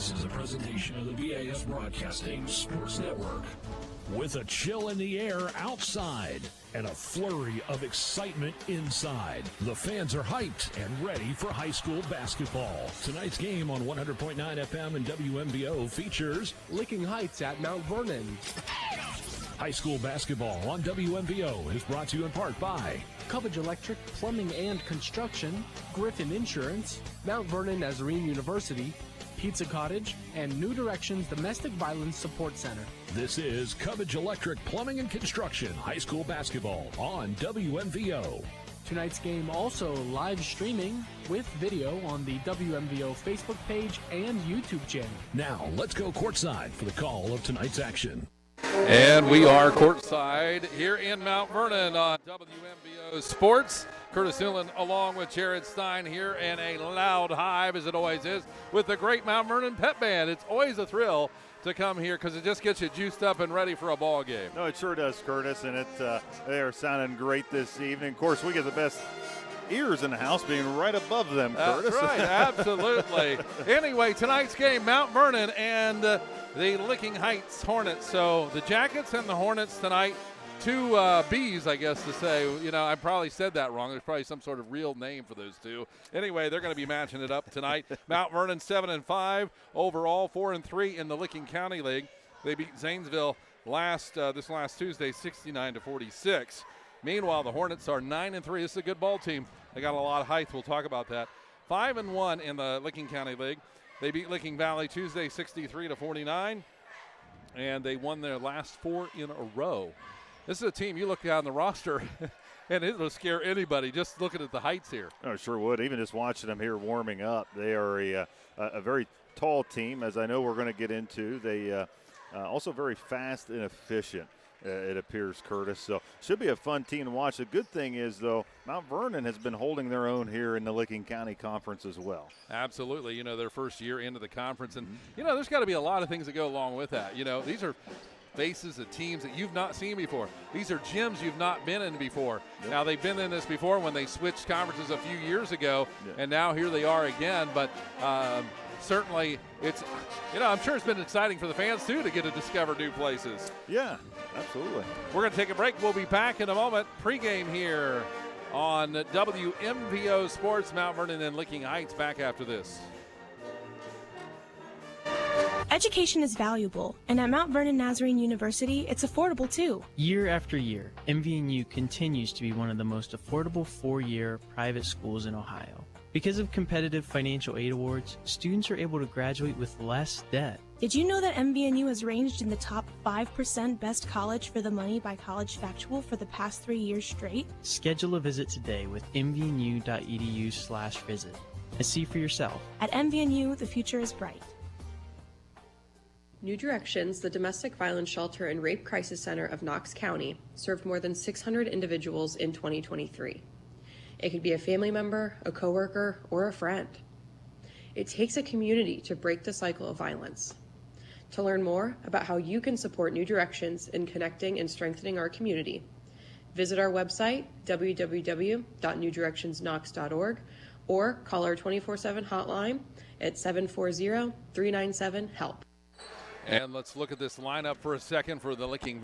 This is a presentation of the BAS Broadcasting Sports Network. With a chill in the air outside and a flurry of excitement inside, the fans are hyped and ready for high school basketball. Tonight's game on 100.9 FM and WMBO features Licking Heights at Mount Vernon. High school basketball on WMBO is brought to you in part by Cubbage Electric, Plumbing and Construction, Griffin Insurance, Mount Vernon Nazarene University, Pizza Cottage, and New Directions Domestic Violence Support Center. This is Cubbage Electric Plumbing and Construction High School Basketball on WMVO. Tonight's game also live streaming with video on the WMVO Facebook page and YouTube channel. Now, let's go courtside for the call of tonight's action. And we are courtside here in Mount Vernon on WMBO Sports. Curtis Newland along with Jared Stein here, and a loud hive, as it always is, with the great Mount Vernon Pep Band. It's always a thrill to come here because it just gets you juiced up and ready for a ball game. No, it sure does, Curtis, and they are sounding great this evening. Of course, we get the best ears in the house being right above them, Curtis. That's right, absolutely. Anyway, tonight's game, Mount Vernon and the Licking Heights Hornets. So the Jackets and the Hornets tonight. Two Bs, I guess to say. You know, I probably said that wrong. There's probably some sort of real name for those two. Anyway, they're going to be matching it up tonight. Mount Vernon 7-5 overall, 4-3 in the Licking County League. They beat Zanesville this last Tuesday, 69-46. Meanwhile, the Hornets are 9-3. This is a good ball team. They got a lot of height. We'll talk about that. 5-1 in the Licking County League. They beat Licking Valley Tuesday, 63-49, and they won their last 4 in a row. This is a team, you look down the roster, and it'll scare anybody just looking at the heights here. Oh, it sure would. Even just watching them here warming up. They are a very tall team, as I know we're going to get into. They also very fast and efficient, it appears, Curtis. So should be a fun team to watch. The good thing is, though, Mount Vernon has been holding their own here in the Licking County Conference as well. Absolutely. You know, their first year into the conference. And, you know, there's got to be a lot of things that go along with that. You know, these are faces of teams that you've not seen before. These are gyms you've not been in before. Yep. Now, they've been in this before when they switched conferences a few years ago, and now here they are again. But certainly it's, you know, I'm sure it's been exciting for the fans, too, to get to discover new places. Yeah, absolutely. We're going to take a break. We'll be back in a moment. Pre-game here on WMVO Sports, Mount Vernon and Licking Heights. Back after this. Education is valuable, and at Mount Vernon Nazarene University, it's affordable too. Year after year, MVNU continues to be one of the most affordable four-year private schools in Ohio. Because of competitive financial aid awards, students are able to graduate with less debt. Did you know that MVNU has ranged in the top 5% best college for the money by College Factual for the past 3 years straight? Schedule a visit today with mvnu.edu/visit and see for yourself. At MVNU, the future is bright. New Directions, the domestic violence shelter and rape crisis center of Knox County, served more than 600 individuals in 2023. It could be a family member, a coworker, or a friend. It takes a community to break the cycle of violence. To learn more about how you can support New Directions in connecting and strengthening our community, visit our website, www.newdirectionsknox.org, or call our 24/7 hotline at 740-397-HELP. And let's look at this lineup for a second for the Licking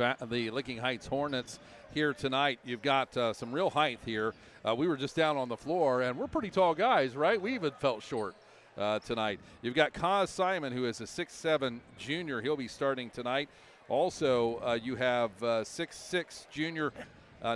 Heights Hornets here tonight. You've got some real height here. We were just down on the floor, and we're pretty tall guys, right? We even felt short tonight. You've got Kaz Simon, who is a 6'7 junior. He'll be starting tonight. Also, you have 6'6 junior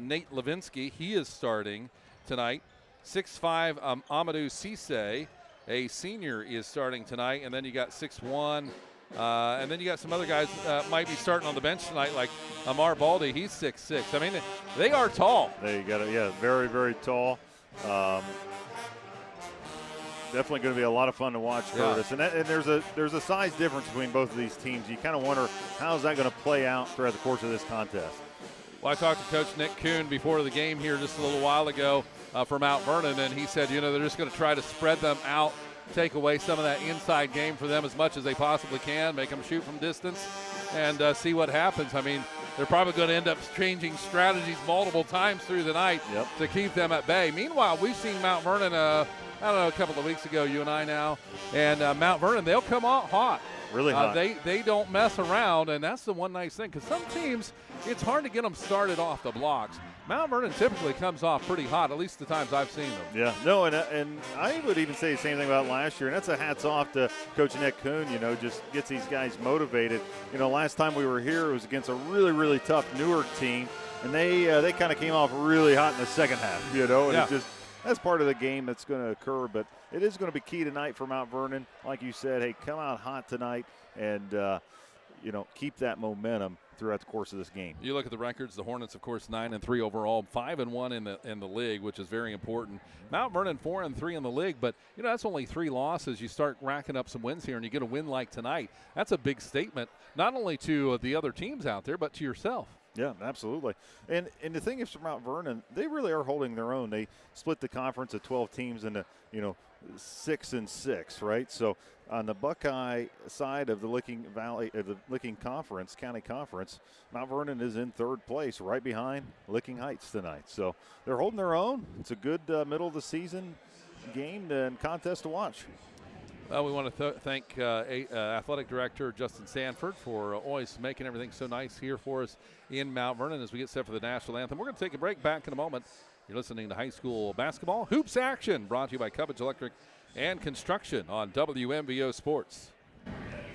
Nate Levinsky. He is starting tonight. 6'5 Amadou Cisse, a senior, is starting tonight. And then you got 6'1". And then you got some other guys might be starting on the bench tonight, like Amar Baldy. He's 6'6". I mean, they are tall. They got it. Yeah, very, very tall. Definitely going to be a lot of fun to watch, Curtis. Yeah. And there's a size difference between both of these teams. You kind of wonder how is that going to play out throughout the course of this contest. Well, I talked to Coach Nick Kuhn before the game here just a little while ago from Mount Vernon, and he said, you know, they're just going to try to spread them out, take away some of that inside game for them as much as they possibly can, make them shoot from distance, and see what happens. I mean, they're probably going to end up changing strategies multiple times through the night to keep them at bay. Meanwhile, we've seen Mount Vernon I don't know, a couple of weeks ago, you and I now. And Mount Vernon, they'll come out hot. Really hot. They don't mess around, and that's the one nice thing, because some teams, it's hard to get them started off the blocks. Mount Vernon typically comes off pretty hot, at least the times I've seen them. Yeah, no, and I would even say the same thing about last year, and that's a hats off to Coach Nick Kuhn, just gets these guys motivated. Last time we were here, it was against a really, really tough Newark team, and they kind of came off really hot in the second half, and Yeah. it just – that's part of the game that's going to occur, but it is going to be key tonight for Mount Vernon. Like you said, hey, come out hot tonight and, keep that momentum throughout the course of this game. You look at the records, the Hornets, of course, 9-3 overall, 5-1 in the league, which is very important. Mount Vernon 4-3 in the league, but that's only 3 losses. You start racking up some wins here, and you get a win like tonight. That's a big statement, not only to the other teams out there, but to yourself. Yeah, absolutely. And the thing is, for Mount Vernon, they really are holding their own. They split the conference of 12 teams into 6 and 6, right? So on the Buckeye side of the Licking Valley, of the Licking Conference, County Conference, Mount Vernon is in 3rd place, right behind Licking Heights tonight. So they're holding their own. It's a good middle of the season game and contest to watch. Well, we want to thank Athletic Director Justin Sanford for always making everything so nice here for us in Mount Vernon as we get set for the National Anthem. We're going to take a break. Back in a moment. You're listening to high school basketball Hoops Action, brought to you by Cubbage Electric and Construction on WMVO Sports.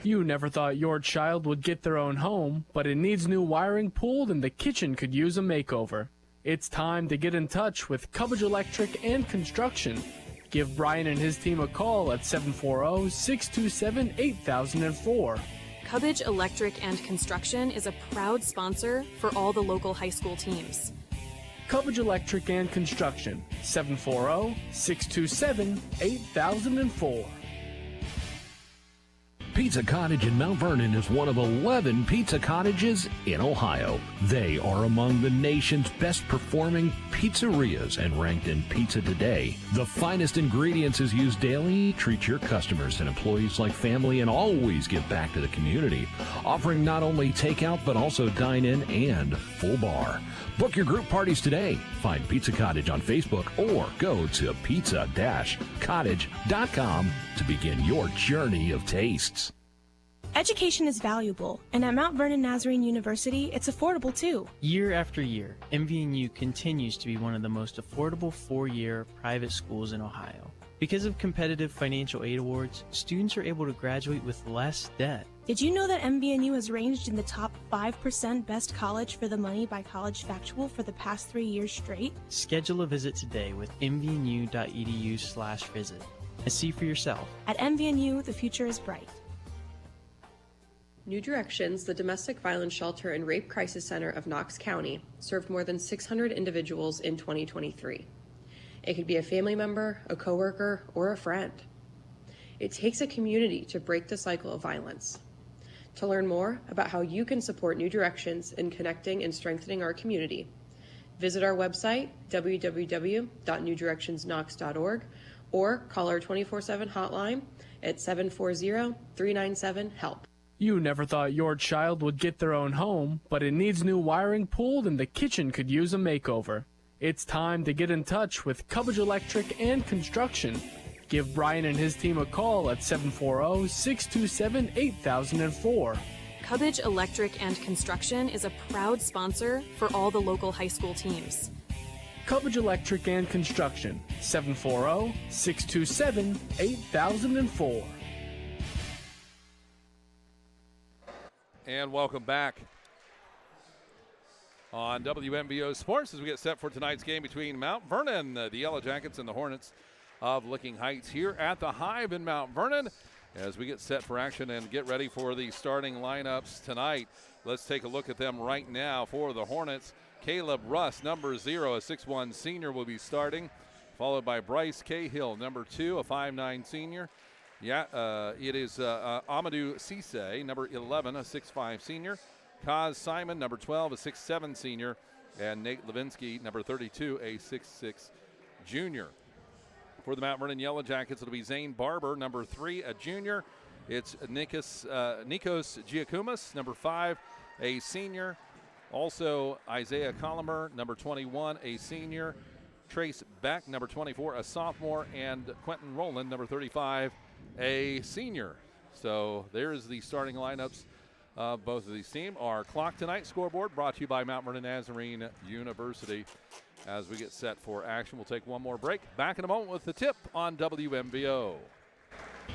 You never thought your child would get their own home, but it needs new wiring pulled and the kitchen could use a makeover. It's time to get in touch with Cubbage Electric and Construction. Give Brian and his team a call at 740-627-8004. Cubbage Electric and Construction is a proud sponsor for all the local high school teams. Cubbage Electric and Construction, 740-627-8004. Pizza Cottage in Mount Vernon is one of 11 pizza cottages in Ohio. They are among the nation's best performing pizzerias and ranked in Pizza Today. The finest ingredients is used daily. Treat your customers and employees like family and always give back to the community, offering not only takeout but also dine-in and full bar. Book your group parties today. Find Pizza Cottage on Facebook or go to pizza-cottage.com to begin your journey of tastes. Education is valuable, and at Mount Vernon Nazarene University, it's affordable too. Year after year, MVNU continues to be one of the most affordable 4-year private schools in Ohio. Because of competitive financial aid awards, students are able to graduate with less debt. Did you know that MVNU has ranged in the top 5% best college for the money by College Factual for the past 3 years straight? Schedule a visit today with mvnu.edu/visit and see for yourself. At MVNU, the future is bright. New Directions, the domestic violence shelter and rape crisis center of Knox County, served more than 600 individuals in 2023. It could be a family member, a coworker, or a friend. It takes a community to break the cycle of violence. To learn more about how you can support New Directions in connecting and strengthening our community, visit our website, www.newdirectionsknox.org, or call our 24/7 hotline at 740-397-HELP. You never thought your child would get their own home, but it needs new wiring pulled and the kitchen could use a makeover. It's time to get in touch with Cubbage Electric and Construction. Give Brian and his team a call at 740-627-8004. Cubbage Electric and Construction is a proud sponsor for all the local high school teams. Cubbage Electric and Construction, 740-627-8004. And welcome back on WMVO Sports as we get set for tonight's game between Mount Vernon, the Yellow Jackets, and the Hornets of Licking Heights here at the Hive in Mount Vernon as we get set for action and get ready for the starting lineups tonight. Let's take a look at them right now. For the Hornets, Caleb Russ, number 0, a 6'1 senior, will be starting, followed by Bryce Cahill, number 2, a 5'9 senior. It is Amadou Cisse, number 11, a 6'5 senior. Kaz Simon, number 12, a 6'7 senior. And Nate Levinsky, number 32, a 6'6 junior. For the Mount Vernon Yellow Jackets, it'll be Zane Barber, number 3, a junior. It's Nikos Giacomas, number 5, a senior. Also Isaiah Colomer, number 21, a senior. Trace Beck, number 24, a sophomore, and Quentin Rowland, number 35, a senior. So there's the starting lineups of both of these teams. Our clock tonight scoreboard brought to you by Mount Vernon Nazarene University. As we get set for action, we'll take one more break. Back in a moment with the tip on WMVO.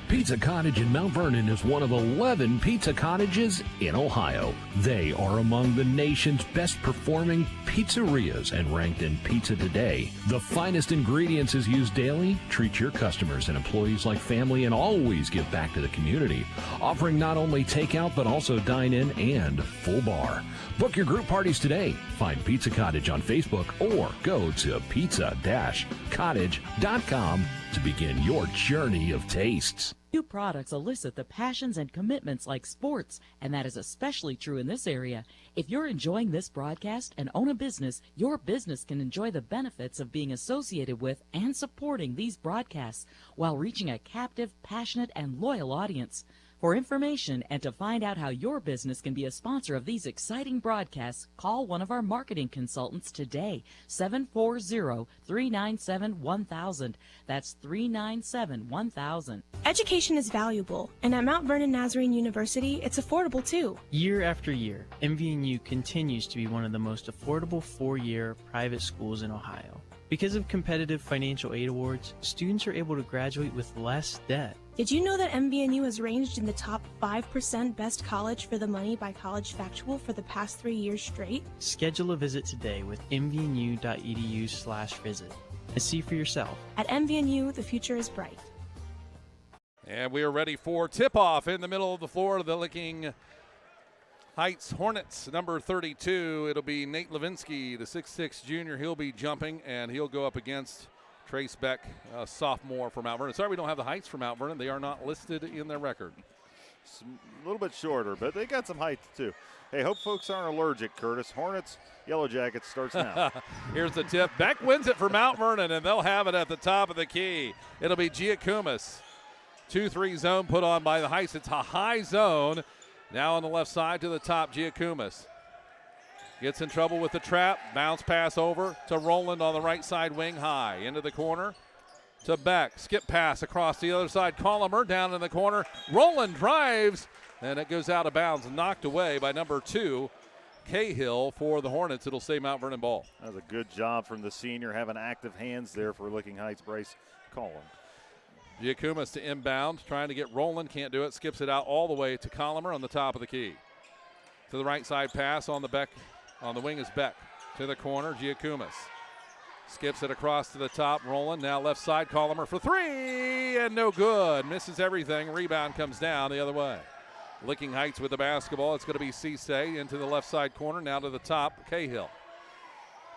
Pizza Cottage in Mount Vernon is one of 11 pizza cottages in Ohio. They are among the nation's best performing pizzerias and ranked in Pizza Today. The finest ingredients is used daily. Treat your customers and employees like family and always give back to the community. Offering not only takeout but also dine-in and full bar. Book your group parties today. Find Pizza Cottage on Facebook or go to pizza-cottage.com to begin your journey of tastes. New products elicit the passions and commitments like sports, and that is especially true in this area. If you're enjoying this broadcast and own a business, your business can enjoy the benefits of being associated with and supporting these broadcasts while reaching a captive, passionate, and loyal audience. For information and to find out how your business can be a sponsor of these exciting broadcasts, call one of our marketing consultants today, 740-397-1000. That's 397-1000. Education is valuable, and at Mount Vernon Nazarene University, it's affordable too. Year after year, MVNU continues to be one of the most affordable four-year private schools in Ohio. Because of competitive financial aid awards, students are able to graduate with less debt. Did you know that MVNU has ranged in the top 5% best college for the money by College Factual for the past 3 years straight? Schedule a visit today with mvnu.edu/visit and see for yourself. At MVNU, the future is bright. And we are ready for tip-off in the middle of the floor of the Licking Heights Hornets, number 32. It'll be Nate Levinsky, the 6'6 junior. He'll be jumping, and he'll go up against Trace Beck, a sophomore for Mount Vernon. Sorry we don't have the heights for Mount Vernon. They are not listed in their record. It's a little bit shorter, but they got some height too. Hey, hope folks aren't allergic, Curtis. Hornets, Yellow Jackets starts now. Here's the tip. Beck wins it for Mount Vernon, and they'll have it at the top of the key. It'll be Giacumas. 2-3 zone put on by the Heights. It's a high zone. Now on the left side to the top, Giacumas. Gets in trouble with the trap. Bounce pass over to Rowland on the right side wing high. Into the corner to Beck. Skip pass across the other side. Colomer down in the corner. Rowland drives, and it goes out of bounds. Knocked away by number 2, Cahill for the Hornets. It'll stay Mount Vernon ball. That was a good job from the senior, having active hands there for Licking Heights. Bryce Collin. Giacumas to inbound, trying to get Rowland. Can't do it. Skips it out all the way to Colomer on the top of the key. To the right side pass on the Beck. On the wing is Beck. To the corner, Giacumas. Skips it across to the top. Rowland now left side. Colomer for 3, and no good. Misses everything. Rebound comes down the other way. Licking Heights with the basketball. It's going to be Cisse into the left side corner. Now to the top, Cahill.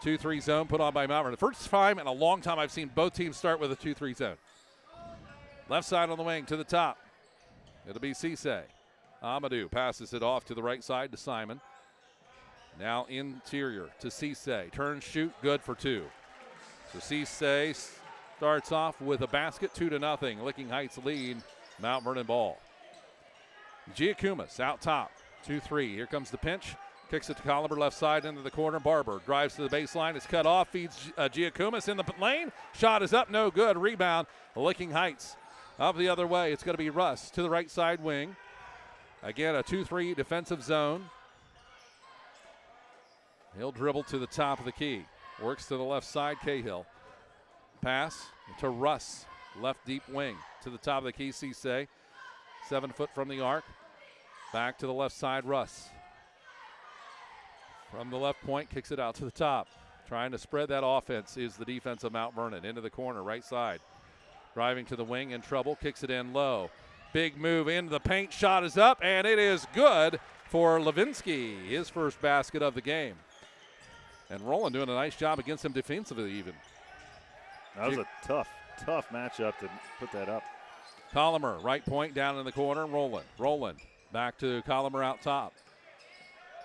2-3 zone put on by Mount Vernon. The first time in a long time I've seen both teams start with a 2-3 zone. Left side on the wing to the top. It'll be Cisse. Amadou passes it off to the right side to Simon. Now interior to Cisse. Turn, shoot, good for 2. So Cisse starts off with a basket, 2-0. Licking Heights lead, Mount Vernon ball. Giacumas out top, 2-3. Here comes the pinch. Kicks it to Colomer left side into the corner. Barber drives to the baseline. It's cut off. Feeds Giacumas in the lane. Shot is up, no good. Rebound, Licking Heights. Up the other way, it's going to be Russ to the right side wing. Again, a 2-3 defensive zone. He'll dribble to the top of the key. Works to the left side, Cahill. Pass to Russ, left deep wing. To the top of the key, Cisse. 7 foot from the arc. Back to the left side, Russ. From the left point, kicks it out to the top. Trying to spread that offense is the defense of Mount Vernon. Into the corner, right side. Driving to the wing, in trouble, kicks it in low. Big move into the paint, shot is up, and it is good for Levinsky. His first basket of the game. And Rowland doing a nice job against him defensively even. That was a tough matchup to put that up. Colomer, right point down in the corner, Rowland back to Colomer out top.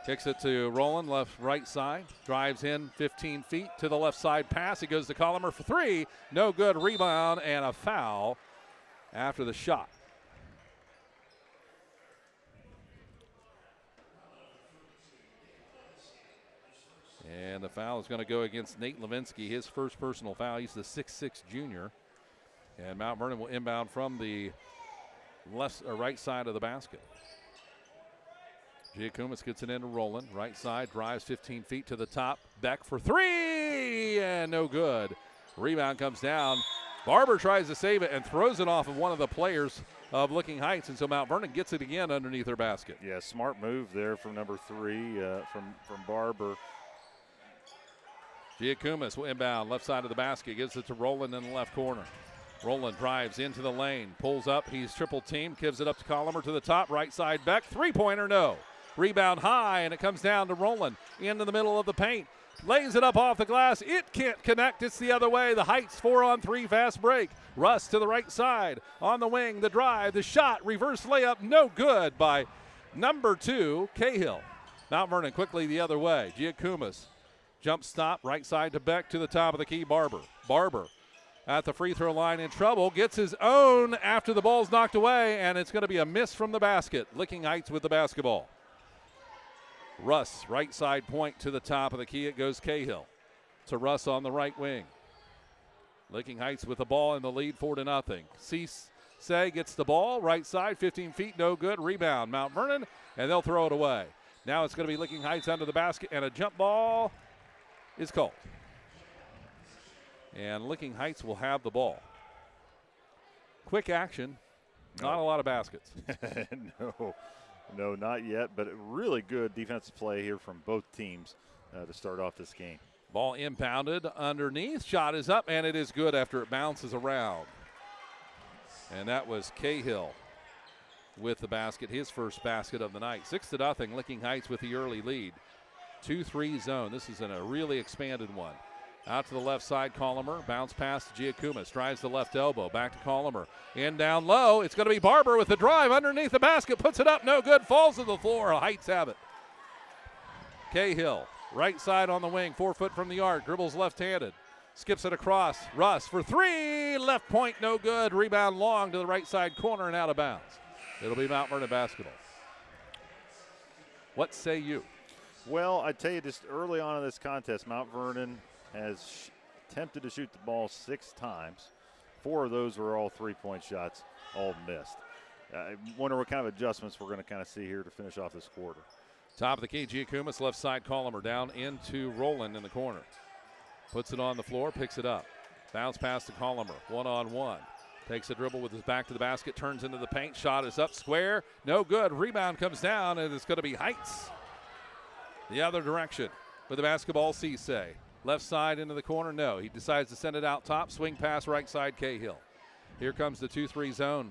Kicks it to Rowland, right side. Drives in 15 feet to the left side pass. It goes to Colomer for 3. No good. Rebound and a foul after the shot. And the foul is going to go against Nate Levinsky, his first personal foul. He's the 6'6" junior. And Mount Vernon will inbound from the right side of the basket. Giacomas gets it into Roland. Right side, drives 15 feet to the top. Beck for three, and no good. Rebound comes down. Barber tries to save it and throws it off of one of the players of Licking Heights, and so Mount Vernon gets it again underneath their basket. Yeah, smart move there from number 3 from Barber. Giacomas will inbound left side of the basket, gives it to Roland in the left corner. Roland drives into the lane, pulls up, he's triple teamed, gives it up to Collimer to the top, right side Beck, three-pointer, no. Rebound high, and it comes down to Roland into the middle of the paint. Lays it up off the glass. It can't connect. It's the other way. The Heights 4-on-3 fast break. Russ to the right side. On the wing, the drive, the shot, reverse layup, no good by number 2, Cahill. Mount Vernon quickly the other way. Giacomas, jump stop, right side to Beck to the top of the key, Barber. Barber at the free throw line in trouble. Gets his own after the ball's knocked away, and it's going to be a miss from the basket. Licking Heights with the basketball. Russ, right side point to the top of the key. It goes Cahill to Russ on the right wing. Licking Heights with the ball in the lead 4-0. Cisse gets the ball, right side, 15 feet, no good. Rebound, Mount Vernon, and they'll throw it away. Now it's going to be Licking Heights under the basket, and a jump ball is called. And Licking Heights will have the ball. Quick action, not a lot of baskets. No, not yet, but a really good defensive play here from both teams to start off this game. Ball impounded underneath. Shot is up, and it is good after it bounces around. And that was Cahill with the basket, his first basket of the night. 6-0, Licking Heights with the early lead. 2-3 zone. This is in a really expanded one. Out to the left side, Collimer. Bounce pass to Giacomas. Drives the left elbow. Back to Collimer. In down low. It's going to be Barber with the drive underneath the basket. Puts it up. No good. Falls to the floor. Heights have it. Cahill. Right side on the wing. 4 foot from the arc. Dribbles left-handed. Skips it across. Russ for three. Left point. No good. Rebound long to the right side corner and out of bounds. It'll be Mount Vernon basketball. What say you? Well, I tell you, just early on in this contest, Mount Vernon has attempted to shoot the ball 6 times. 4 of those were all three-point shots, all missed. I wonder what kind of adjustments we're going to kind of see here to finish off this quarter. Top of the key, Giacomas, left side, Collimer down into Roland in the corner. Puts it on the floor, picks it up. Bounce pass to Collimer, one-on-one. Takes a dribble with his back to the basket, turns into the paint. Shot is up, square, no good. Rebound comes down, and it's going to be Heights. The other direction with the basketball, Cisse. Left side into the corner, no. He decides to send it out top. Swing pass right side, Cahill. Here comes the 2-3 zone.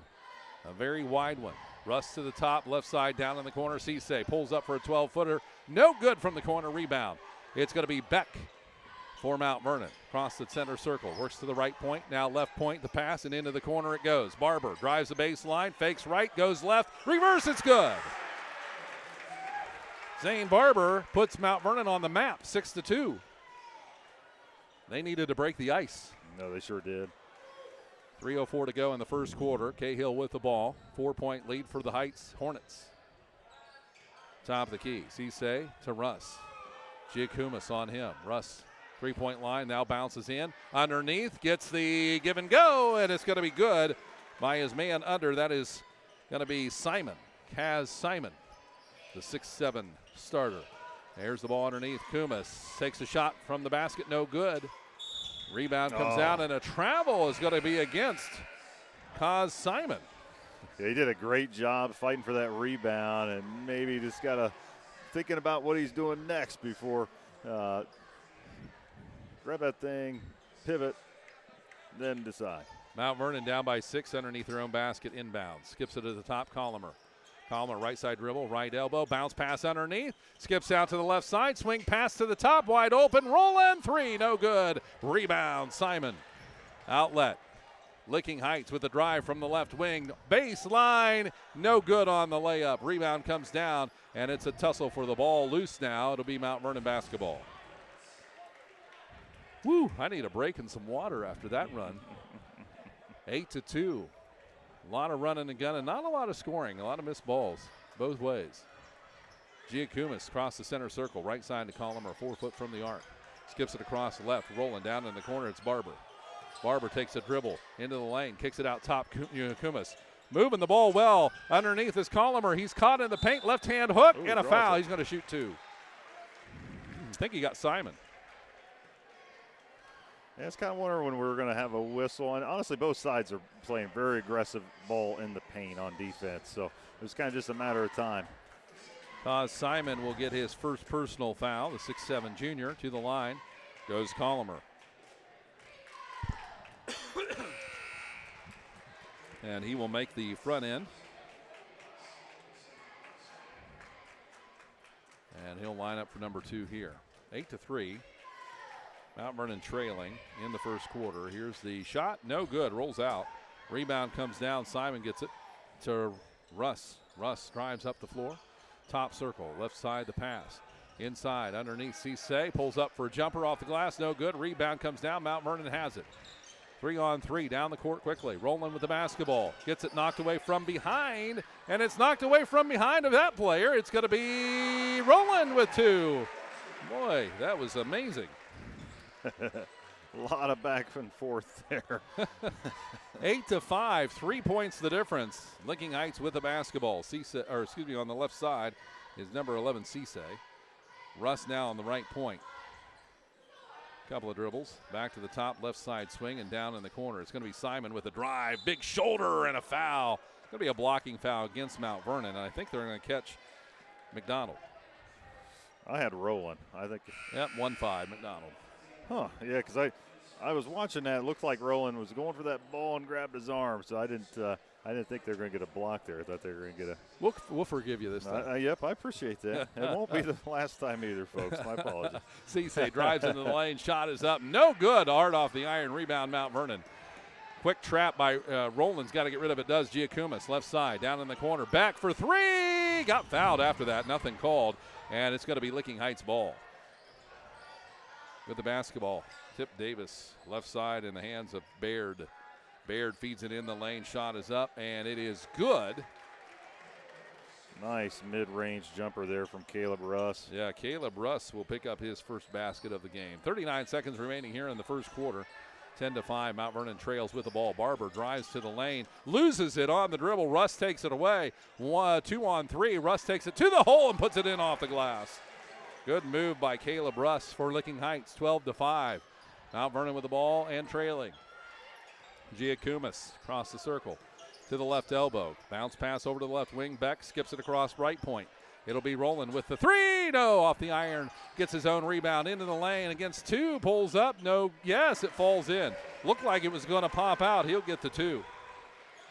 A very wide one. Russ to the top, left side down in the corner. Cisse pulls up for a 12-footer. No good from the corner rebound. It's going to be Beck for Mount Vernon. Across the center circle. Works to the right point. Now left point, the pass, and into the corner it goes. Barber drives the baseline, fakes right, goes left. Reverse, it's good. Zane Barber puts Mount Vernon on the map, 6-2. They needed to break the ice. No, they sure did. 3:04 to go in the first quarter. Cahill with the ball. 4-point lead for the Heights Hornets. Top of the key. Cisse to Russ. Giacomas on him. Russ, 3-point line, now bounces in. Underneath, gets the give and go, and it's going to be good by his man under. That is going to be Simon. Kaz Simon, the 6'7" starter. There's the ball underneath. Kumas takes a shot from the basket, no good. Rebound comes out, and a travel is going to be against Kaz Simon. Yeah, he did a great job fighting for that rebound, and maybe just got to thinking about what he's doing next before grab that thing, pivot, then decide. Mount Vernon down by 6 underneath their own basket, inbound. Skips it to the top, Collimer. Collimer, right side dribble, right elbow, bounce pass underneath. Skips out to the left side, swing pass to the top, wide open, Roland, three, no good. Rebound, Simon. Outlet. Licking Heights with the drive from the left wing. Baseline, no good on the layup. Rebound comes down, and it's a tussle for the ball. Loose now. It'll be Mount Vernon basketball. Woo, I need a break and some water after that run. 8-2. A lot of running and gunning, not a lot of scoring, a lot of missed balls both ways. Giacumis across the center circle, right side to Collimer, 4 foot from the arc. Skips it across the left, rolling down in the corner. It's Barber. Barber takes a dribble into the lane, kicks it out top. Giacumis moving the ball well. Underneath is Collimer. He's caught in the paint, left-hand hook, and a foul. He's going to shoot 2. I think he got Simon. Yeah, it's kind of wondering when we're going to have a whistle. And honestly, both sides are playing very aggressive ball in the paint on defense. So it's kind of just a matter of time. Simon will get his first personal foul. The 6'7" junior to the line goes Collimer. And he will make the front end. And he'll line up for number 2 here. 8-3. Mount Vernon trailing in the first quarter. Here's the shot. No good. Rolls out. Rebound comes down. Simon gets it to Russ. Russ drives up the floor. Top circle. Left side the pass. Inside underneath Cisse. Pulls up for a jumper off the glass. No good. Rebound comes down. Mount Vernon has it. 3-on-3 down the court quickly. Rolling with the basketball. Gets it knocked away from behind. And it's knocked away from behind of that player. It's going to be Rowland with 2. Boy, that was amazing. A lot of back and forth there. 8-5, 3 points the difference. Licking Heights with the basketball. On the left side is number 11, Cisse. Russ now on the right point. Couple of dribbles. Back to the top, left side swing, and down in the corner. It's going to be Simon with a drive. Big shoulder and a foul. It's going to be a blocking foul against Mount Vernon, and I think they're going to catch McDonald. I had Rowland. I think. Yep, 1-5, McDonald. Huh, yeah, because I was watching that. It looked like Rowland was going for that ball and grabbed his arm, so I didn't think they were going to get a block there. I thought they were going to get a. We'll forgive you this time. Yep, I appreciate that. It won't be the last time either, folks. My apologies. Cisse drives into the lane. Shot is up. No good. Hard off the iron. Rebound, Mount Vernon. Quick trap by Rowland's got to get rid of it. Does Giacumis. Left side. Down in the corner. Back for 3. Got fouled after that. Nothing called. And it's going to be Licking Heights ball. With the basketball. Tip Davis. Left side in the hands of Baird. Baird feeds it in the lane. Shot is up, and it is good. Nice mid-range jumper there from Caleb Russ. Yeah, Caleb Russ will pick up his first basket of the game. 39 seconds remaining here in the first quarter. 10-5, Mount Vernon trails with the ball. Barber drives to the lane, loses it on the dribble. Russ takes it away. 2-on-3. Russ takes it to the hole and puts it in off the glass. Good move by Caleb Russ for Licking Heights. 12-5. Mount Vernon with the ball and trailing. Giacumis across the circle to the left elbow. Bounce pass over to the left wing. Beck skips it across right point. It'll be Rowland with the 3. No, off the iron. Gets his own rebound into the lane against 2. Pulls up. No, yes, it falls in. Looked like it was going to pop out. He'll get the 2.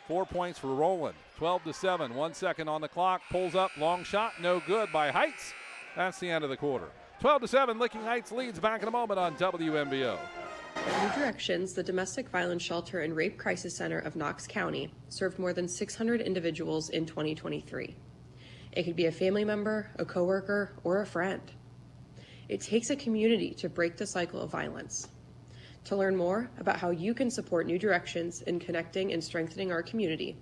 4 points for Rowland. 12-7. 1 second on the clock. Pulls up. Long shot. No good by Heights. That's the end of the quarter. 12-7. Licking Heights leads. Back in a moment on WMBO. New Directions, the Domestic Violence Shelter and Rape Crisis Center of Knox County, served more than 600 individuals in 2023. It could be a family member, a coworker, or a friend. It takes a community to break the cycle of violence. To learn more about how you can support New Directions in connecting and strengthening our community,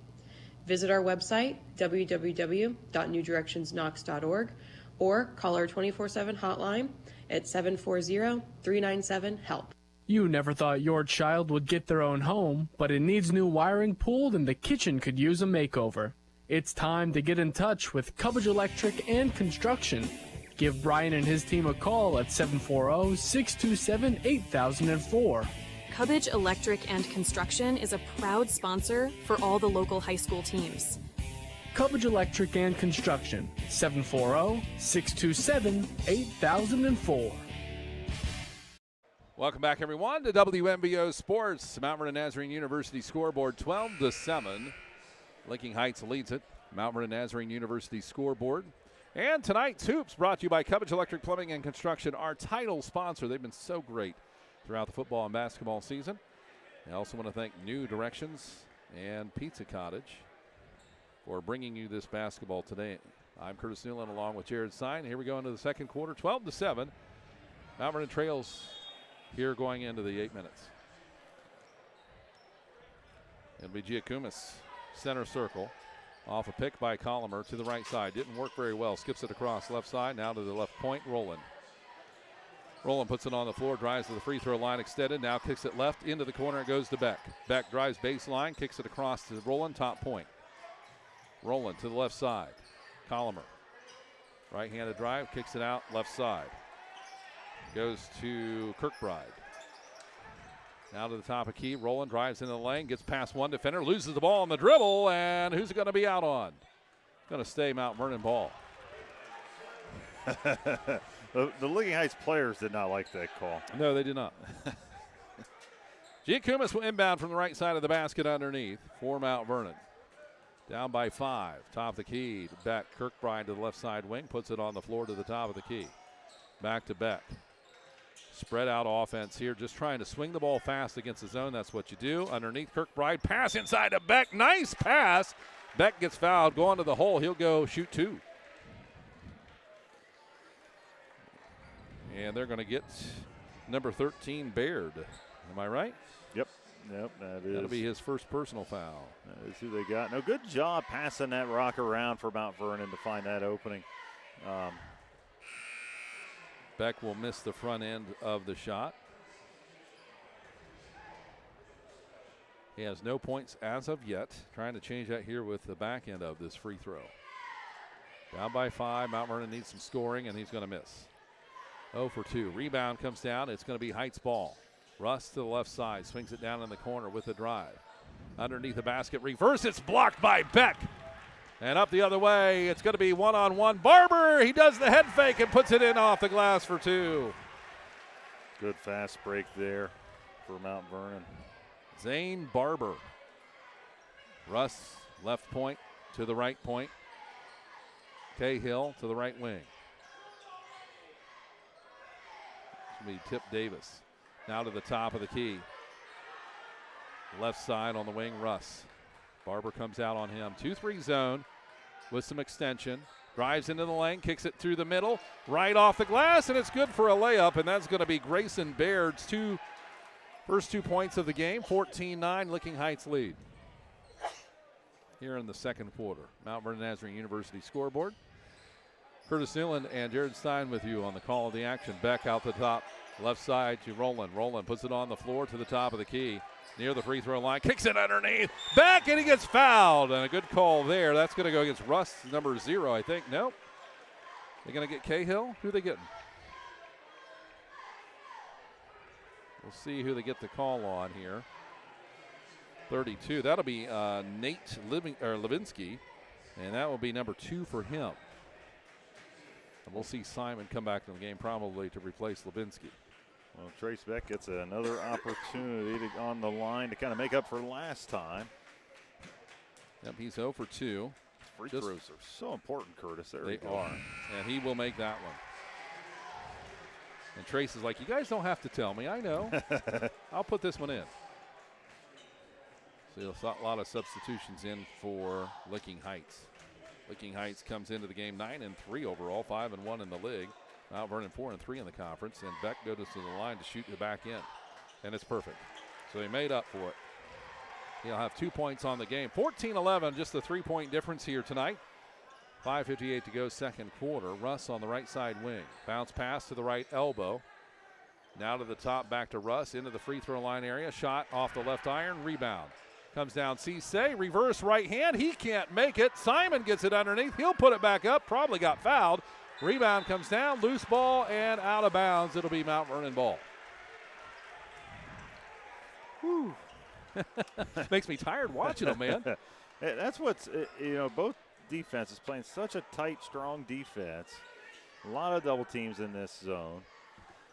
visit our website, www.newdirectionsknox.org, or call our 24/7 hotline at 740-397-HELP. You never thought your child would get their own home, but it needs new wiring pulled and the kitchen could use a makeover. It's time to get in touch with Cubbage Electric and Construction. Give Brian and his team a call at 740-627-8004. Cubbage Electric and Construction is a proud sponsor for all the local high school teams. Cubbage Electric and Construction, 740-627-8004. Welcome back, everyone, to WMBO Sports. Mount Vernon Nazarene University scoreboard 12-7. Licking Heights leads it. Mount Vernon Nazarene University scoreboard. And tonight's hoops brought to you by Cubbage Electric Plumbing and Construction, our title sponsor. They've been so great throughout the football and basketball season. I also want to thank New Directions and Pizza Cottage for bringing you this basketball today. I'm Curtis Newland along with Jared Stein. Here we go into the second quarter, 12-7. Mount Vernon trails here going into the 8 minutes. It'll be Giacumis, center circle. Off a pick by Colomer to the right side. Didn't work very well. Skips it across left side. Now to the left point. Rowland puts it on the floor. Drives to the free throw line extended. Now kicks it left into the corner. It goes to Beck. Beck drives baseline. Kicks it across to Rowland. Top point. Rowland to the left side. Colomer. Right-handed drive. Kicks it out left side. Goes to Kirkbride. Now to the top of key. Rowland drives into the lane. Gets past one defender. Loses the ball on the dribble. And who's it going to be out on? Going to stay Mount Vernon ball. The Licking Heights players did not like that call. No, they did not. Giacumis will inbound from the right side of the basket underneath for Mount Vernon. Down by 5. Top of the key. Beck. Kirkbride to the left side wing. Puts it on the floor to the top of the key. Back to Beck. Spread out offense here, just trying to swing the ball fast against the zone. That's what you do. Underneath Kirkbride, pass inside to Beck. Nice pass. Beck gets fouled, going to the hole. He'll go shoot 2. And they're going to get number 13, Baird. Am I right? Yep, That'll be his first personal foul. That is who they got. No, good job passing that rock around for Mount Vernon to find that opening. Beck will miss the front end of the shot. He has no points as of yet. Trying to change that here with the back end of this free throw. Down by 5. Mount Vernon needs some scoring, and he's going to miss. 0 for 2. Rebound comes down. It's going to be Heights ball. Russ to the left side. Swings it down in the corner with a drive. Underneath the basket. Reverse. It's blocked by Beck. And up the other way, it's going to be one-on-one. Barber, he does the head fake and puts it in off the glass for 2. Good fast break there for Mount Vernon. Zane Barber. Russ, left point to the right point. Cahill to the right wing. It's going to be Tip Davis. Now to the top of the key. Left side on the wing, Russ. Barber comes out on him. 2-3 zone with some extension. Drives into the lane, kicks it through the middle, right off the glass, and it's good for a layup, and that's going to be Grayson Baird's first 2 points of the game. 14-9, Licking Heights lead. Here in the second quarter. Mount Vernon Nazarene University scoreboard. Curtis Newland and Jared Stein with you on the call of the action. Beck out the top, left side to Rowland. Rowland puts it on the floor to the top of the key. Near the free throw line, kicks it underneath. Back, and he gets fouled. And a good call there. That's going to go against Russ, number 0, I think. Nope. They're going to get Cahill? Who are they getting? We'll see who they get the call on here. 32. That'll be Nate Levinsky, and that will be number 2 for him. And we'll see Simon come back to the game probably to replace Levinsky. Well, Trace Beck gets another opportunity on the line to kind of make up for last time. Yep, he's 0 for 2. Free throws are so important, Curtis. There they are, and he will make that one. And Trace is like, you guys don't have to tell me. I know. I'll put this one in. So a lot of substitutions in for Licking Heights. Licking Heights comes into the game 9-3 overall, 5-1 in the league. Mount Vernon 4-3 in the conference, and Beck goes to the line to shoot the back end, and it's perfect. So he made up for it. He'll have 2 points on the game. 14-11, just a 3-point difference here tonight. 5:58 to go, second quarter. Russ on the right side wing. Bounce pass to the right elbow. Now to the top, back to Russ, into the free throw line area. Shot off the left iron, rebound. Comes down Cisse, reverse right hand. He can't make it. Simon gets it underneath. He'll put it back up. Probably got fouled. Rebound comes down, loose ball, and out of bounds. It'll be Mount Vernon ball. Whew. Makes me tired watching them, man. That's what's, both defenses playing such a tight, strong defense. A lot of double teams in this zone.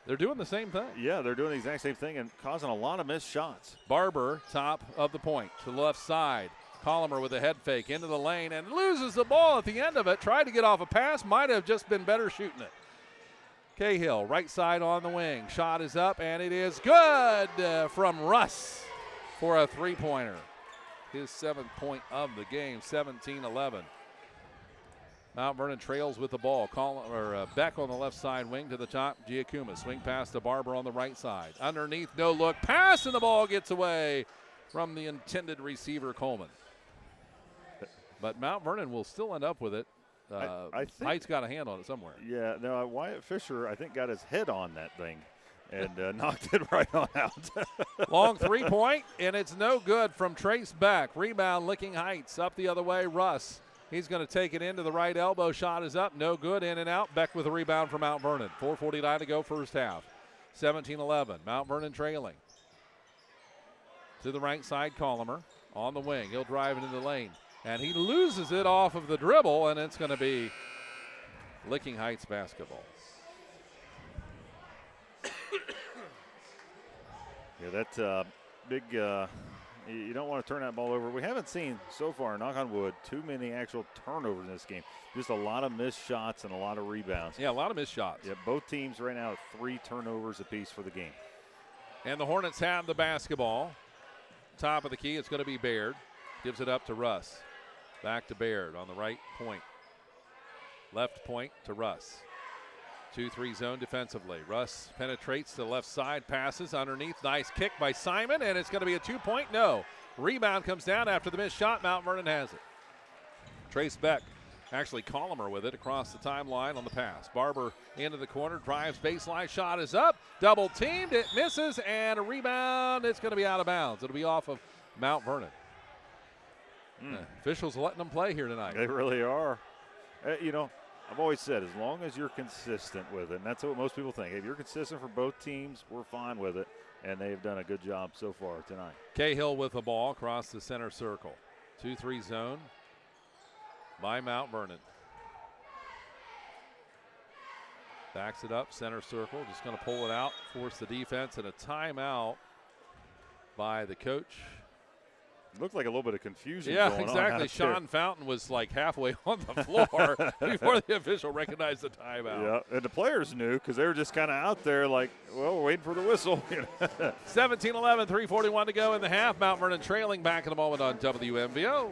They're doing the same thing. Yeah, they're doing the exact same thing and causing a lot of missed shots. Barber, top of the point, to the left side. Colomer with a head fake into the lane and loses the ball at the end of it. Tried to get off a pass, might have just been better shooting it. Cahill, right side on the wing. Shot is up, and it is good from Russ for a three-pointer. His 7th point of the game, 17-11. Mount Vernon trails with the ball. Beck on the left side wing to the top. Giacumis swing pass to Barber on the right side. Underneath, no look pass, and the ball gets away from the intended receiver, Coleman. But Mount Vernon will still end up with it. I think Heights got a hand on it somewhere. Yeah, no, Wyatt Fisher, I think, got his head on that thing and knocked it right on out. Long three-point, and it's no good from Trace Beck. Rebound, Licking Heights. Up the other way, Russ. He's going to take it into the right elbow. Shot is up. No good. In and out. Beck with a rebound for Mount Vernon. 4:49 to go first half. 17-11. Mount Vernon trailing. To the right side, Colomer on the wing. He'll drive it into the lane. And he loses it off of the dribble, and it's going to be Licking Heights basketball. Yeah, that's big. You don't want to turn that ball over. We haven't seen so far, knock on wood, too many actual turnovers in this game. Just a lot of missed shots and a lot of rebounds. Yeah, a lot of missed shots. Yeah, both teams right now have 3 turnovers apiece for the game. And the Hornets have the basketball. Top of the key, it's going to be Baird. Gives it up to Russ. Back to Baird on the right point. Left point to Russ. 2-3 zone defensively. Russ penetrates to the left side, passes underneath. Nice kick by Simon, and it's going to be a 2-point. No. Rebound comes down after the missed shot. Mount Vernon has it. Trace Beck, actually Colomer with it across the timeline on the pass. Barber into the corner, drives baseline, shot is up. Double teamed, it misses, and a rebound. It's going to be out of bounds. It'll be off of Mount Vernon. Officials letting them play here tonight. They really are. You know, I've always said, as long as you're consistent with it, and that's what most people think. If you're consistent for both teams, we're fine with it, and they've done a good job so far tonight. Cahill with the ball across the center circle. 2-3 zone by Mount Vernon. Backs it up, center circle, just going to pull it out, force the defense, and a timeout by the coach. It looked like a little bit of confusion. Yeah, going exactly. on Sean Fountain was like halfway on the floor before the official recognized the timeout. Yeah, and the players knew because they were just kind of out there like, well, we're waiting for the whistle. 17-11, 3:41 to go in the half. Mount Vernon trailing back in a moment on WMVO.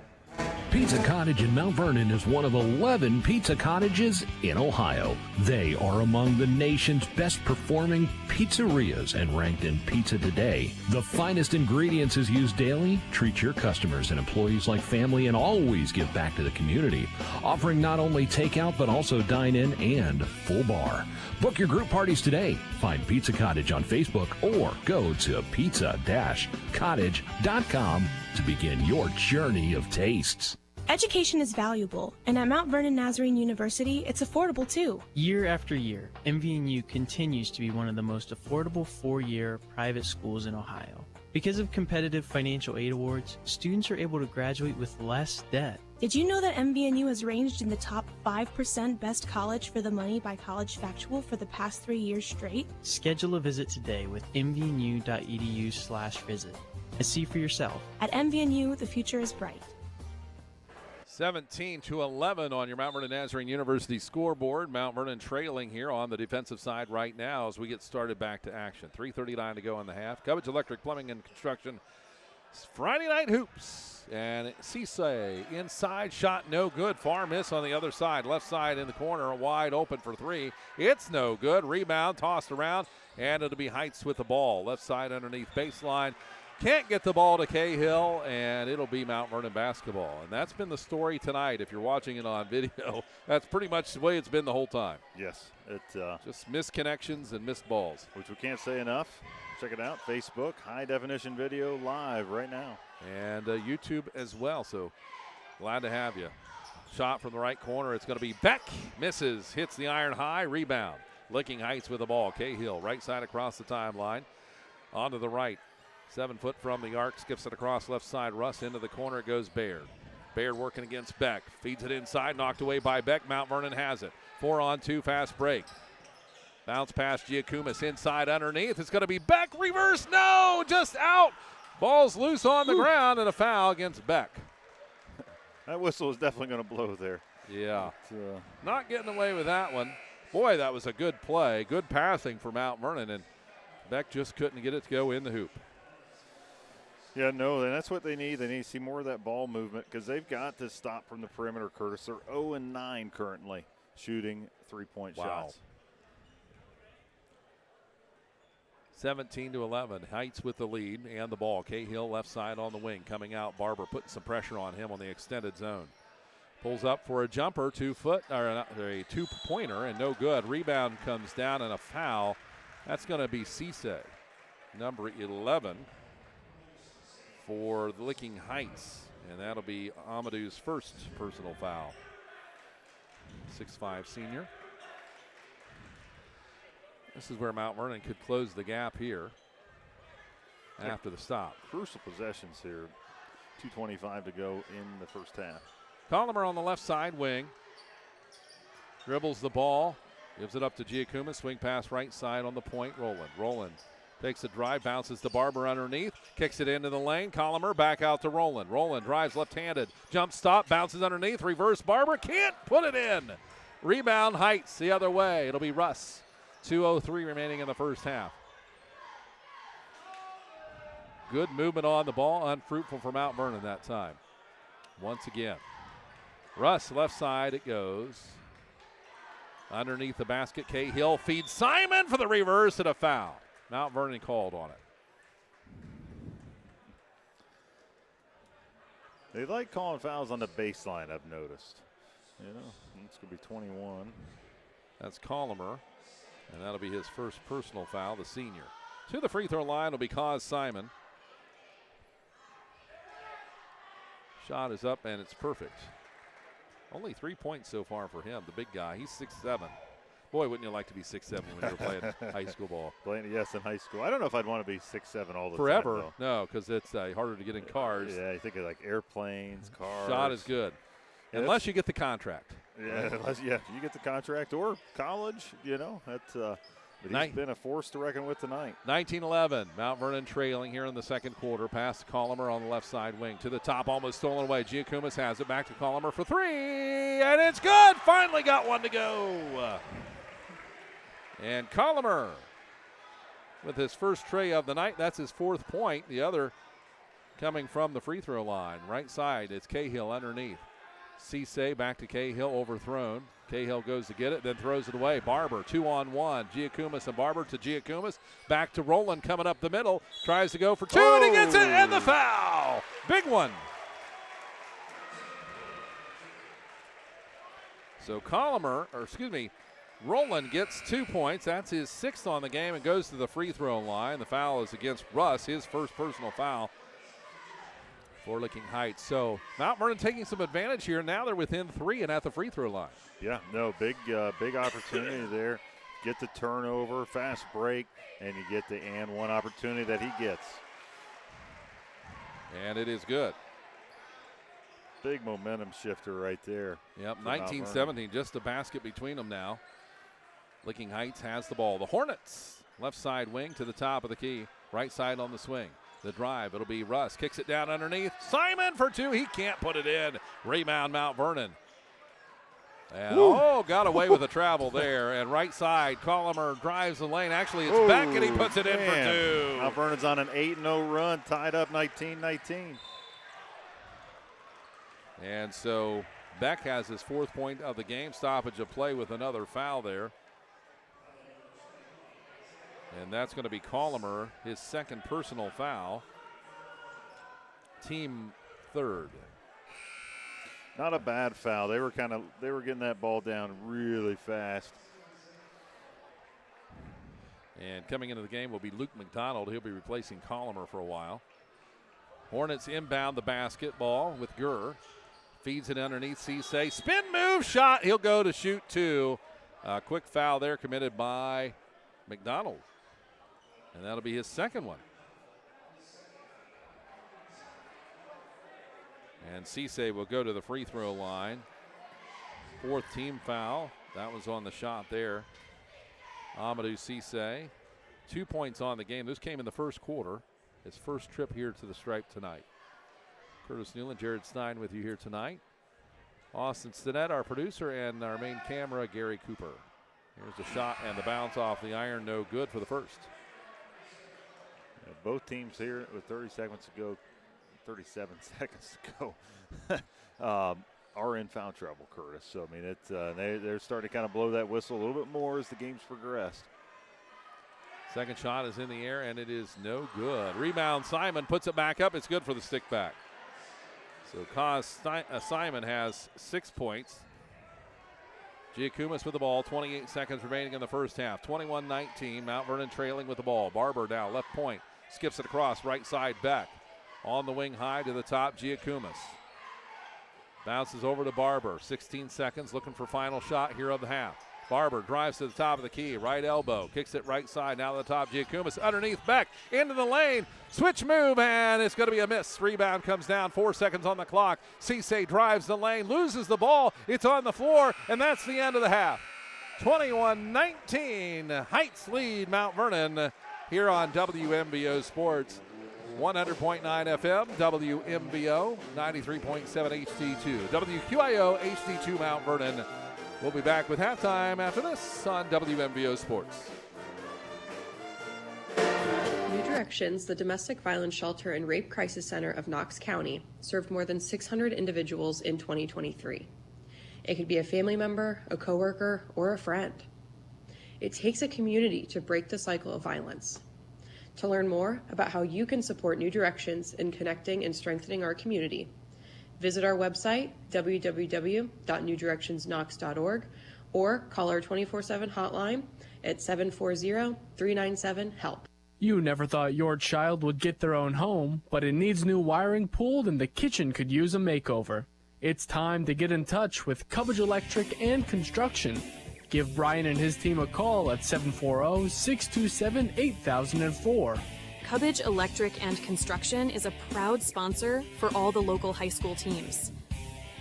Pizza Cottage in Mount Vernon is one of 11 pizza cottages in Ohio. They are among the nation's best performing pizzerias and ranked in Pizza Today. The finest ingredients is used daily. Treat your customers and employees like family and always give back to the community. Offering not only takeout but also dine-in and full bar. Book your group parties today. Find Pizza Cottage on Facebook or go to pizza-cottage.com to begin your journey of tastes. Education is valuable, and at Mount Vernon Nazarene University, it's affordable too. Year after year, MVNU continues to be one of the most affordable 4-year private schools in Ohio. Because of competitive financial aid awards, students are able to graduate with less debt. Did you know that MVNU has ranged in the top 5% best college for the money by College Factual for the past 3 years straight? Schedule a visit today with mvnu.edu/visit and see for yourself. At MVNU, the future is bright. 17-11 on your Mount Vernon Nazarene University scoreboard. Mount Vernon trailing here on the defensive side right now as we get started back to action. 3:39 to go in the half. Cubbage Electric Plumbing and Construction. Friday night hoops. And Cisse inside shot no good. Far miss on the other side. Left side in the corner, wide open for 3. It's no good. Rebound tossed around, and it'll be Heights with the ball. Left side underneath baseline. Can't get the ball to Cahill, and it'll be Mount Vernon basketball. And that's been the story tonight. If you're watching it on video, that's pretty much the way it's been the whole time. Yes. Just missed connections and missed balls. Which we can't say enough. Check it out. Facebook, high-definition video live right now. And YouTube as well, so glad to have you. Shot from the right corner. It's going to be Beck. Misses. Hits the iron high. Rebound. Licking Heights with the ball. Cahill, right side across the timeline. Onto the right. 7 foot from the arc, skips it across left side. Russ into the corner goes Baird. Baird working against Beck. Feeds it inside, knocked away by Beck. Mount Vernon has it. 4-on-2 fast break. Bounce past Giacomas inside underneath. It's going to be Beck. Reverse. No, just out. Ball's loose on the ground and a foul against Beck. That whistle is definitely going to blow there. Yeah. Not getting away with that one. Boy, that was a good play. Good passing for Mount Vernon, and Beck just couldn't get it to go in the hoop. Yeah, no, and that's what they need. They need to see more of that ball movement because they've got to stop from the perimeter, Curtis. They're 0-9 currently shooting three-point shots. 17-11. Heights with the lead and the ball. Cahill left side on the wing coming out. Barber putting some pressure on him on the extended zone. Pulls up for a jumper, 2-foot, or a 2-pointer, and no good. Rebound comes down and a foul. That's going to be Cisse, number 11 for the Licking Heights. And that'll be Amadou's first personal foul. 6'5" senior. This is where Mount Vernon could close the gap here after the stop. Crucial possessions here. 2:25 to go in the first half. Colomer on the left side wing. Dribbles the ball. Gives it up to Giacomo. Swing pass right side on the point. Roland takes a drive. Bounces to Barber underneath. Kicks it into the lane. Colomer back out to Roland. Roland drives left-handed. Jump stop. Bounces underneath. Reverse Barber. Can't put it in. Rebound Heights the other way. It'll be Russ. 2:03 remaining in the first half. Good movement on the ball. Unfruitful for Mount Vernon that time. Once again. Russ, left side it goes. Underneath the basket, Cahill feeds Simon for the reverse and a foul. Mount Vernon called on it. They like calling fouls on the baseline, I've noticed. You know, it's going to be 21. That's Colomer, and that'll be his first personal foul, the senior. To the free throw line will be Cause Simon. Shot is up, and it's perfect. Only 3 points so far for him, the big guy. He's 6'7". Boy, wouldn't you like to be 6'7" when you were playing high school ball? Playing, yes, in high school. I don't know if I'd want to be 6'7" all the Forever. time. No, because it's harder to get in cars. Yeah, you think of like airplanes, cars. Shot is good. Yeah, unless you get the contract. Yeah, unless you get the contract or college, you know. That's but he's been a force to reckon with tonight. 19-11, Mount Vernon trailing here in the second quarter. Pass to Colomer on the left side wing. To the top, almost stolen away. Giacomas has it back to Colomer for three, and it's good. Finally got one to go. And Colomer with his first tray of the night. That's his 4th point. The other coming from the free throw line. Right side, it's Cahill underneath. Cisse back to Cahill, overthrown. Cahill goes to get it, then throws it away. Barber, 2-on-1. Giacomas and Barber to Giacomas. Back to Roland coming up the middle. Tries to go for two, and he gets it, and the foul. Big one. So Roland gets 2 points. That's his 6th on the game and goes to the free throw line. The foul is against Russ, his first personal foul for Licking Heights. So Mount Vernon taking some advantage here. Now they're within 3 and at the free throw line. Yeah, no, big opportunity there. Get the turnover, fast break, and you get the and one opportunity that he gets. And it is good. Big momentum shifter right there. Yep, 19-17, just a basket between them now. Licking Heights has the ball. The Hornets, left side wing to the top of the key. Right side on the swing. The drive, it'll be Russ. Kicks it down underneath. Simon for two. He can't put it in. Rebound, Mount Vernon. And got away with the travel there. And right side, Colomer drives the lane. Actually, it's back, and he puts it in for two. Mount Vernon's on an 8-0 run, tied up 19-19. And so Beck has his 4th point of the game. Stoppage of play with another foul there. And that's going to be Colomer, his 2nd personal foul. Team 3rd. Not a bad foul. They were getting that ball down really fast. And coming into the game will be Luke McDonald. He'll be replacing Colomer for a while. Hornets inbound the basketball with Gurr. Feeds it underneath Cisse. Spin move shot. He'll go to shoot two. Quick foul there committed by McDonald. And that'll be his 2nd one. And Cisse will go to the free throw line. 4th team foul. That was on the shot there. Amadou Cisse. 2 points on the game. This came in the first quarter. His first trip here to the stripe tonight. Curtis Newland, Jared Stein with you here tonight. Austin Stinnett, our producer, and our main camera, Gary Cooper. Here's the shot and the bounce off the iron. No good for the first. Both teams here with 37 seconds to go are in foul trouble, Curtis. So, I mean, it's they're starting to kind of blow that whistle a little bit more as the game's progressed. Second shot is in the air, and it is no good. Rebound, Simon puts it back up. It's good for the stick back. So Simon has 6 points. Giacomas with the ball, 28 seconds remaining in the first half. 21-19, Mount Vernon trailing with the ball. Barber now left point, skips it across, right side back. On the wing high to the top, Giacomas. Bounces over to Barber, 16 seconds, looking for final shot here of the half. Barber drives to the top of the key, right elbow, kicks it right side, now to the top, Giacomas underneath, back, into the lane, switch move, and it's going to be a miss. Rebound comes down, 4 seconds on the clock. Cisse drives the lane, loses the ball, it's on the floor, and that's the end of the half. 21-19, Heights lead Mount Vernon here on WMBO Sports. 100.9 FM, WMBO, 93.7 HD2. WQIO HD2 Mount Vernon. We'll be back with halftime after this on WMBO Sports. New Directions, the domestic violence shelter and rape crisis center of Knox County, served more than 600 individuals in 2023. It could be a family member, a coworker, or a friend. It takes a community to break the cycle of violence. To learn more about how you can support New Directions in connecting and strengthening our community, visit our website, www.newdirectionsknox.org, or call our 24/7 hotline at 740-397-HELP. You never thought your child would get their own home, but it needs new wiring pulled and the kitchen could use a makeover. It's time to get in touch with Cubbage Electric and Construction. Give Brian and his team a call at 740-627-8004. Cubbage Electric and Construction is a proud sponsor for all the local high school teams.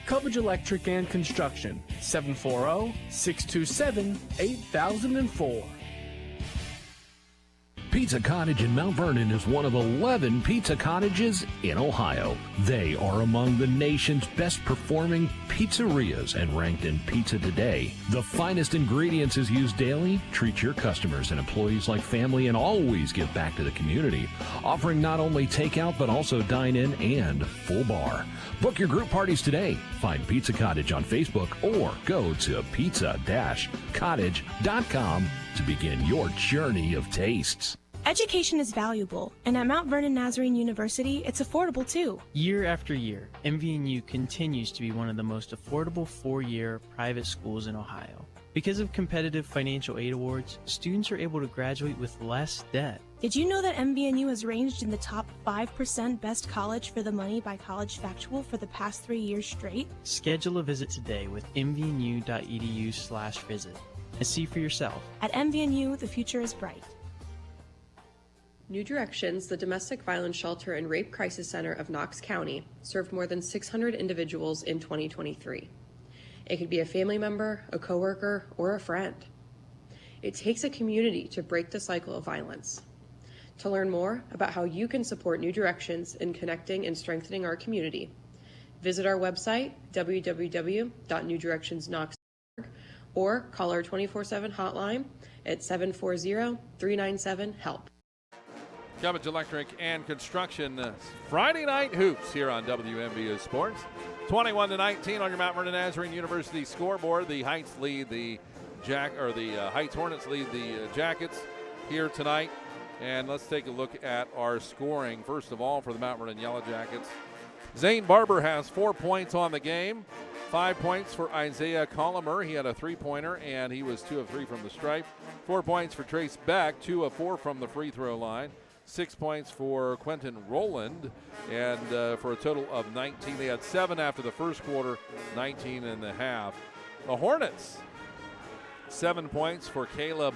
Cubbage Electric and Construction, 740-627-8004. Pizza Cottage in Mount Vernon is one of 11 pizza cottages in Ohio. They are among the nation's best performing pizzerias and ranked in Pizza Today. The finest ingredients is used daily. Treat your customers and employees like family and always give back to the community, offering not only takeout but also dine-in and full bar. Book your group parties today. Find Pizza Cottage on Facebook or go to pizza-cottage.com to begin your journey of tastes. Education is valuable, and at Mount Vernon Nazarene University, it's affordable too. Year after year, MVNU continues to be one of the most affordable 4-year private schools in Ohio. Because of competitive financial aid awards, students are able to graduate with less debt. Did you know that MVNU has ranged in the top 5% best college for the money by College Factual for the past 3 years straight? Schedule a visit today with mvnu.edu/visit and see for yourself. At MVNU, the future is bright. New Directions, the domestic violence shelter and rape crisis center of Knox County, served more than 600 individuals in 2023. It could be a family member, a coworker, or a friend. It takes a community to break the cycle of violence. To learn more about how you can support New Directions in connecting and strengthening our community, visit our website, www.newdirectionsknox.org, or call our 24/7 hotline at 740-397-HELP. Cubbage Electric and Construction, Friday night hoops here on WMBO Sports. 21-19 on your Mount Vernon Nazarene University scoreboard. The Heights lead the Heights Hornets lead the Jackets here tonight. And let's take a look at our scoring. First of all, for the Mount Vernon Yellow Jackets, Zane Barber has 4 points on the game. 5 points for Isaiah Colomer. He had a three-pointer, and he was 2 of 3 from the stripe. 4 points for Trace Beck, 2 of 4 from the free throw line. 6 points for Quentin Rowland, and for a total of 19. They had 7 after the first quarter, 19 and a half. The Hornets, 7 points for Caleb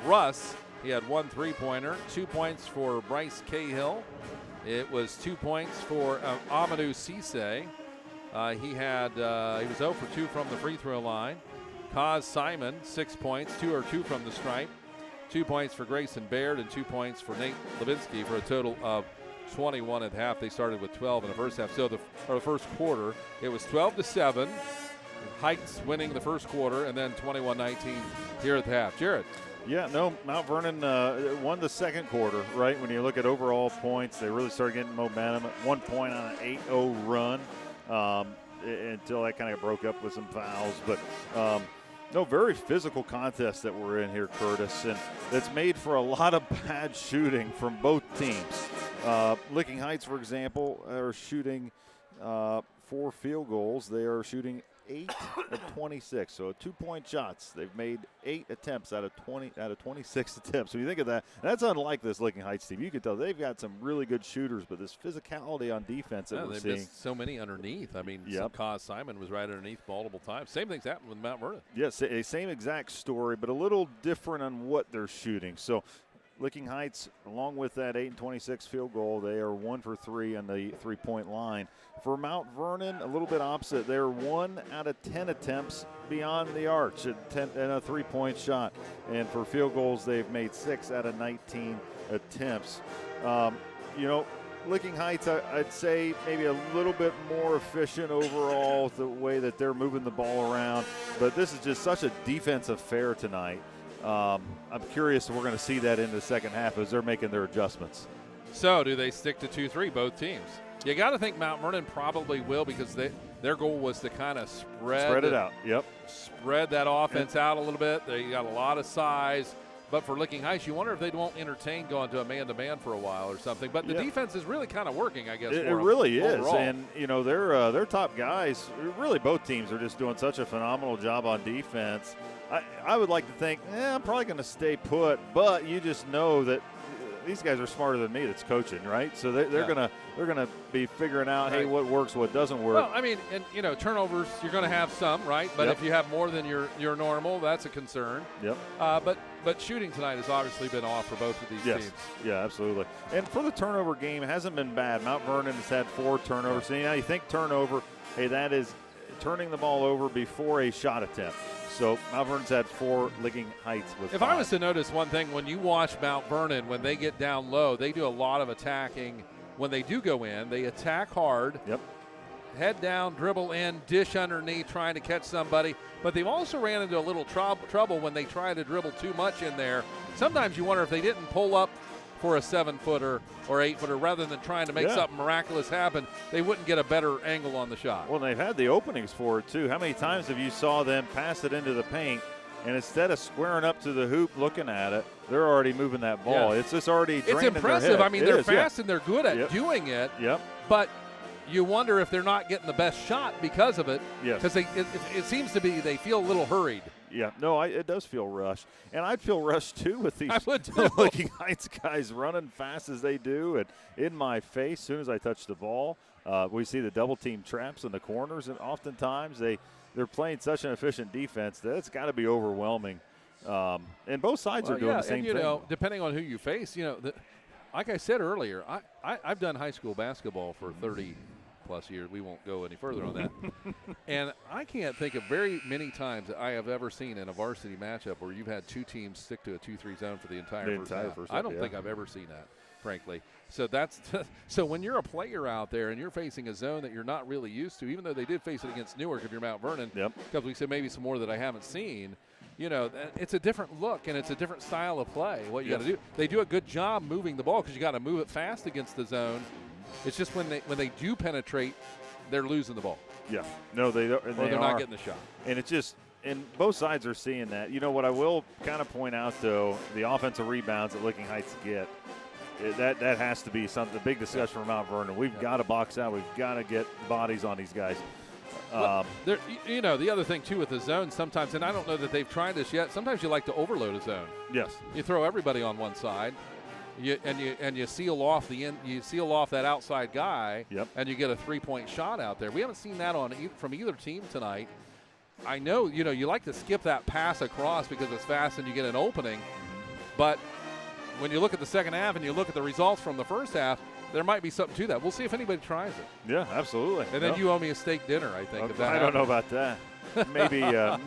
Russ. He had 1 three-pointer. 2 points for Bryce Cahill. It was 2 points for Amadou Cisse. He was 0 for 2 from the free throw line. Kaz Simon, 6 points, 2 from the stripe. 2 points for Grayson Baird and 2 points for Nate Levinsky for a total of 21 at half. They started with 12 in the first half. So the first quarter, it was 12-7. Heights winning the first quarter, and then 21-19 here at the half. Jared. Yeah, no, Mount Vernon won the second quarter, right? When you look at overall points, they really started getting momentum at 1 point on an 8-0 run until that kind of broke up with some fouls. But no, very physical contest that we're in here, Curtis, and it's made for a lot of bad shooting from both teams. Licking Heights, for example, are shooting for field goals. They are shooting 8 of 26, so 2-point shots. They've made 8 attempts out of 26 attempts. So you think of that, that's unlike this Licking Heights team. You can tell they've got some really good shooters, but this physicality on defense that we're they've seeing. missed so many underneath. I mean, Kaz Simon was right underneath multiple times. Same thing's happened with Mount Vernon. Yes, same exact story, but a little different on what they're shooting. So Licking Heights, along with that 8 and 26 field goal, they are 1 for 3 on the 3-point line. For Mount Vernon, a little bit opposite. They're 1 out of 10 attempts beyond the arch and a 3-point shot. And for field goals, they've made 6 out of 19 attempts. Licking Heights, I'd say maybe a little bit more efficient overall the way that they're moving the ball around. But this is just such a defensive affair tonight. I'm curious if we're going to see that in the second half as they're making their adjustments. So do they stick to 2-3, both teams? You got to think Mount Vernon probably will, because their goal was to kind of spread it out. Yep. Spread that offense out a little bit. They got a lot of size. But for Licking Heights, you wonder if they won't entertain going to a man-to-man for a while or something. But the defense is really kind of working, I guess. It really is. Overall. And, their top guys, really both teams are just doing such a phenomenal job on defense. I would like to think, I'm probably going to stay put, but you just know that these guys are smarter than me that's coaching, right? So they're gonna be figuring out, hey, what works, what doesn't work. Well, I mean, and turnovers, you're going to have some, right? But if you have more than your normal, that's a concern. Yep. But shooting tonight has obviously been off for both of these teams. Yeah, absolutely. And for the turnover game, it hasn't been bad. Mount Vernon has had 4 turnovers. So, you think turnover, hey, that is turning the ball over before a shot attempt. So Mount Vernon's had 4, Licking Heights with 5. If I was to notice one thing, when you watch Mount Vernon, when they get down low, they do a lot of attacking. When they do go in, they attack hard. Yep. Head down, dribble in, dish underneath, trying to catch somebody. But they've also ran into a little trouble when they try to dribble too much in there. Sometimes you wonder if they didn't pull up for a 7-footer or 8-footer rather than trying to make something miraculous happen, they wouldn't get a better angle on the shot. Well, they've had the openings for it, too. How many times have you saw them pass it into the paint, and instead of squaring up to the hoop looking at it, they're already moving that ball. Yeah. It's just already drained. It's impressive. In their head. I mean, they're fast and they're good at doing it. Yep. But you wonder if they're not getting the best shot because of it. Yes. Because it seems to be they feel a little hurried. Yeah, no, it does feel rushed. And I'd feel rushed, too, with these Licking Heights guys running fast as they do and in my face as soon as I touch the ball. We see the double-team traps in the corners, and oftentimes they're playing such an efficient defense that it's got to be overwhelming. And both sides are doing the same thing. Depending on who you face, like I said earlier, I've done high school basketball for 30 plus years. We won't go any further on that. And I can't think of very many times that I have ever seen in a varsity matchup where you've had 2 teams stick to a 2-3 zone for the entire first half. I don't think I've ever seen that, frankly. So so when you're a player out there and you're facing a zone that you're not really used to, even though they did face it against Newark if you're Mount Vernon, because we said maybe some more that I haven't seen, it's a different look and it's a different style of play. What you got to do, they do a good job moving the ball because you got to move it fast against the zone. It's just when they do penetrate, they're losing the ball. Yeah. No, they're not getting the shot. And it's just – and both sides are seeing that. What I will kind of point out, though, the offensive rebounds that Licking Heights get, that has to be something, the big discussion for Mount Vernon. We've got to box out. We've got to get bodies on these guys. The other thing, too, with the zone sometimes, and I don't know that they've tried this yet, sometimes you like to overload a zone. Yes. You throw everybody on one side. You seal off you seal off that outside guy, and you get a 3-point shot out there. We haven't seen that from either team tonight. I know you like to skip that pass across because it's fast and you get an opening, but when you look at the second half and you look at the results from the first half, there might be something to that. We'll see if anybody tries it. Yeah, absolutely. And then you owe me a steak dinner, I think. Okay, I don't know about that. Maybe a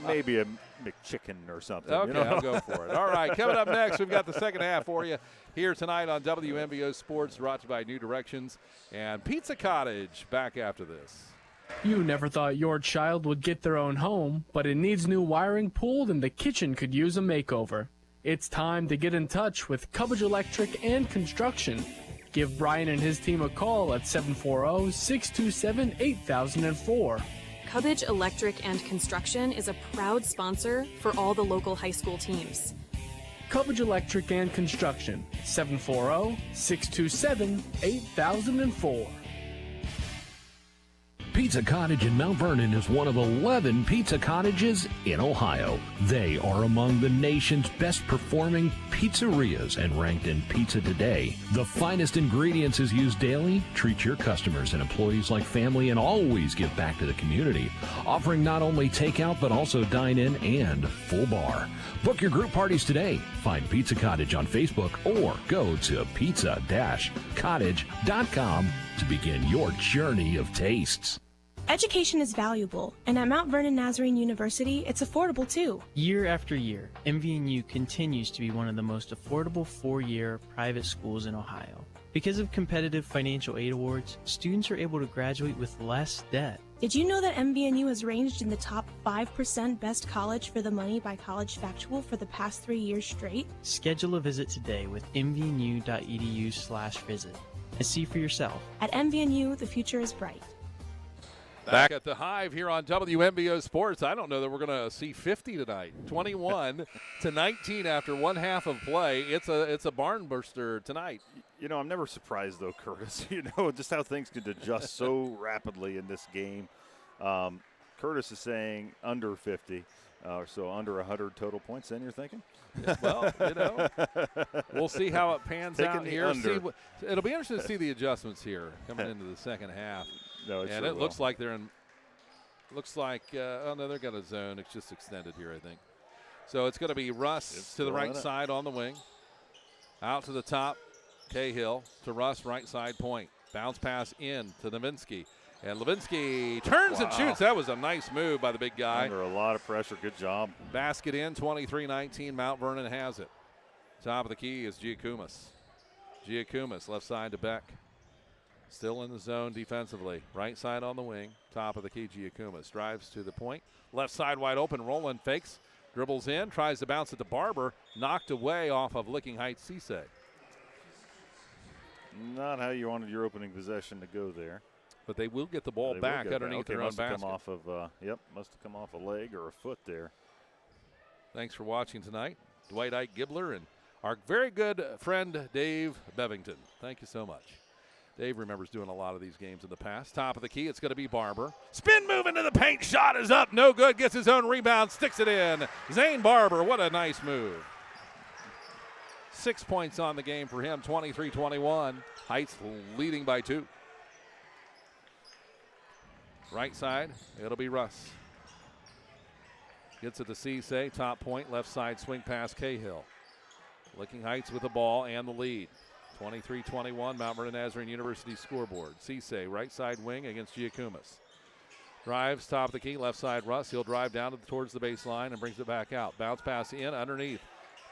McChicken or something. Okay, I'll go for it. All right, coming up next, we've got the second half for you here tonight on WMVO Sports, brought to you by New Directions and Pizza Cottage. Back after this. You never thought your child would get their own home, but it needs new wiring pulled and the kitchen could use a makeover. It's time to get in touch with Cubbage Electric and Construction. Give Brian and his team a call at 740-627-8004. Cubbage Electric and Construction is a proud sponsor for all the local high school teams. Cubbage Electric and Construction, 740-627-8004. Pizza Cottage in Mount Vernon is one of 11 pizza cottages in Ohio. They are among the nation's best performing pizzerias and ranked in Pizza Today. The finest ingredients is used daily. Treat your customers and employees like family and always give back to the community. Offering not only takeout but also dine-in and full bar. Book your group parties today. Find Pizza Cottage on Facebook or go to pizza-cottage.com to begin your journey of tastes. Education is valuable, and at Mount Vernon Nazarene University, it's affordable too. Year after year, MVNU continues to be one of the most affordable 4-year private schools in Ohio. Because of competitive financial aid awards, students are able to graduate with less debt. Did you know that MVNU has ranged in the top 5% best college for the money by College Factual for the past 3 years straight? Schedule a visit today with mvnu.edu/visit and see for yourself. At MVNU, the future is bright. Back at the Hive here on WMBO Sports. I don't know that we're going to see 50 tonight. 21-19 after one half of play. It's a barn burster tonight. You know, I'm never surprised, though, Curtis. You know, just how things could adjust so rapidly in this game. Curtis is saying under 50, so under 100 total points, then you're thinking? Well, you know, we'll see how it pans out here. It'll be interesting to see the adjustments here coming into the second half. No, and it looks like they're in. Looks like oh no, they're got a zone. It's just extended here, I think. So it's going to be Russ to the right side on the wing, out to the top. Cahill to Russ, right side point. Bounce pass in to Levinsky, and Levinsky turns and shoots. That was a nice move by the big guy. Under a lot of pressure. Good job. Basket in. 23-19. Mount Vernon has it. Top of the key is Giacomas. Giacomas left side to Beck. Still in the zone defensively. Right side on the wing. Top of the key, Giacomas. Drives to the point. Left side wide open. Roland fakes. Dribbles in. Tries to bounce it to Barber. Knocked away off of Licking Heights Cisse. Not how you wanted your opening possession to go there. But they will get the ball back underneath their own basket. Must have come off a leg or a foot there. Thanks for watching tonight. Dwight Ike Gibbler and our very good friend Dave Bevington. Thank you so much. Dave remembers doing a lot of these games in the past. Top of the key, it's going to be Barber. Spin move into the paint. Shot is up. No good. Gets his own rebound. Sticks it in. Zane Barber, what a nice move. 6 points on the game for him, 23-21. Heights leading by 2. Right side, it'll be Russ. Gets it to Cisse. Top point, left side swing pass Cahill. Licking Heights with the ball and the lead. 23-21, Mount Vernon Nazarene University scoreboard. Cisse, right side wing against Giacomas. Drives, top of the key, left side Russ. He'll drive down towards the baseline and brings it back out. Bounce pass in, underneath.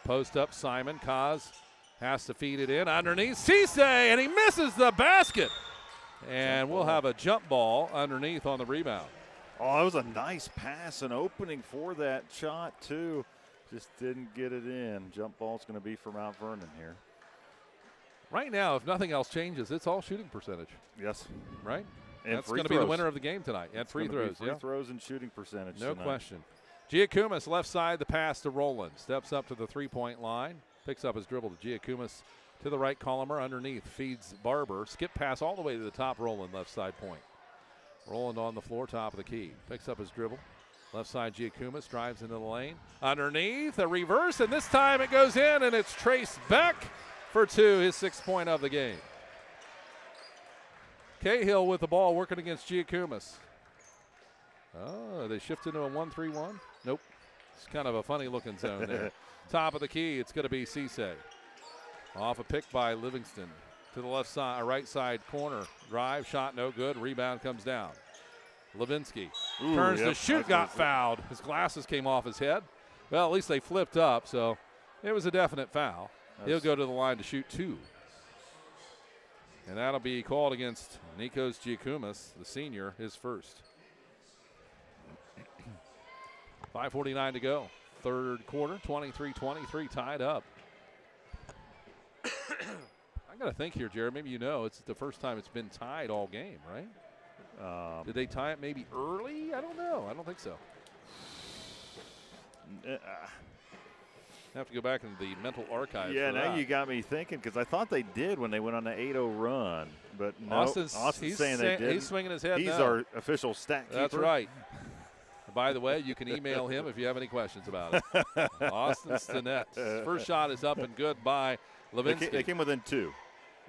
Post up, Simon. Kaz has to feed it in. Underneath, Cisse, and he misses the basket. And we'll have a jump ball underneath on the rebound. Oh, that was a nice pass and opening for that shot, too. Just didn't get it in. Jump ball's going to be for Mount Vernon here. Right now, if nothing else changes, it's all shooting percentage. Yes. Right? And that's going to be the winner of the game tonight. And free throws. Free throws and shooting percentage No tonight. question. Giacomas left side, the pass to Roland. Steps up to the three-point line. Picks up his dribble to Giacomas to the right columner underneath. Feeds Barber. Skip pass all the way to the top. Roland left side point. Roland on the floor, top of the key. Picks up his dribble. Left side Giacomas drives into the lane. Underneath, a reverse, and this time it goes in, and it's Trace Beck for 2, his 6th point of the game. Cahill with the ball working against Giacomas. Oh, they shift into a 1-3-1? Nope. It's kind of a funny-looking zone there. Top of the key, it's going to be Cisse. Off a pick by Livingston. To the left side, right side corner. Drive, shot, no good. Rebound comes down. Levinsky turns to shoot, got fouled. His glasses came off his head. Well, at least they flipped up, so it was a definite foul. He'll go to the line to shoot 2. And that'll be called against Nikos Giacomas, the senior, his first. 5:49 to go. Third quarter, 23-23, tied up. I got to think here, Jared. Maybe you know it's the first time it's been tied all game, right? Did they tie it maybe early? I don't know. I don't think so. Have to go back into the mental archives. Yeah, for now that. you got me thinking because I thought they did when they went on the 8-0 run. But no, Austin's saying they did. He's swinging his head. He's no. our official stat keeper. That's right. By the way, you can email him if you have any questions about it. Austin Stinnett. First shot is up and good by Levinsky. They came within 2.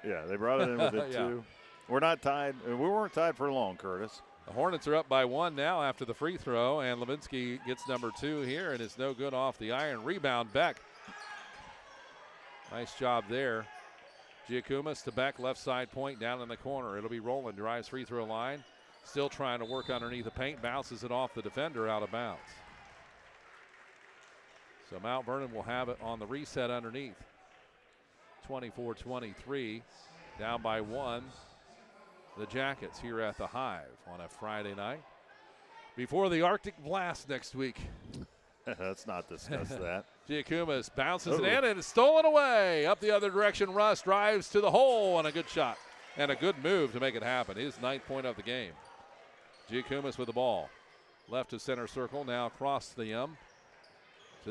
Yeah, they brought it in within 2. We're not tied. We weren't tied for long, Curtis. The Hornets are up by 1 now after the free throw, and Levinsky gets number 2 here, and it's no good off the iron. Rebound, Beck. Nice job there. Giacomas to Beck, left side point down in the corner. It'll be Rowland, drives free throw line. Still trying to work underneath the paint, bounces it off the defender out of bounds. So Mount Vernon will have it on the reset underneath. 24-23, down by 1. The Jackets here at the Hive on a Friday night. Before the Arctic Blast next week. Let's not discuss that. Giacomas bounces it in and it's stolen away. Up the other direction, Russ drives to the hole and a good shot. And a good move to make it happen. His 9th point of the game. Giacomas with the ball. Left of center circle, now across the to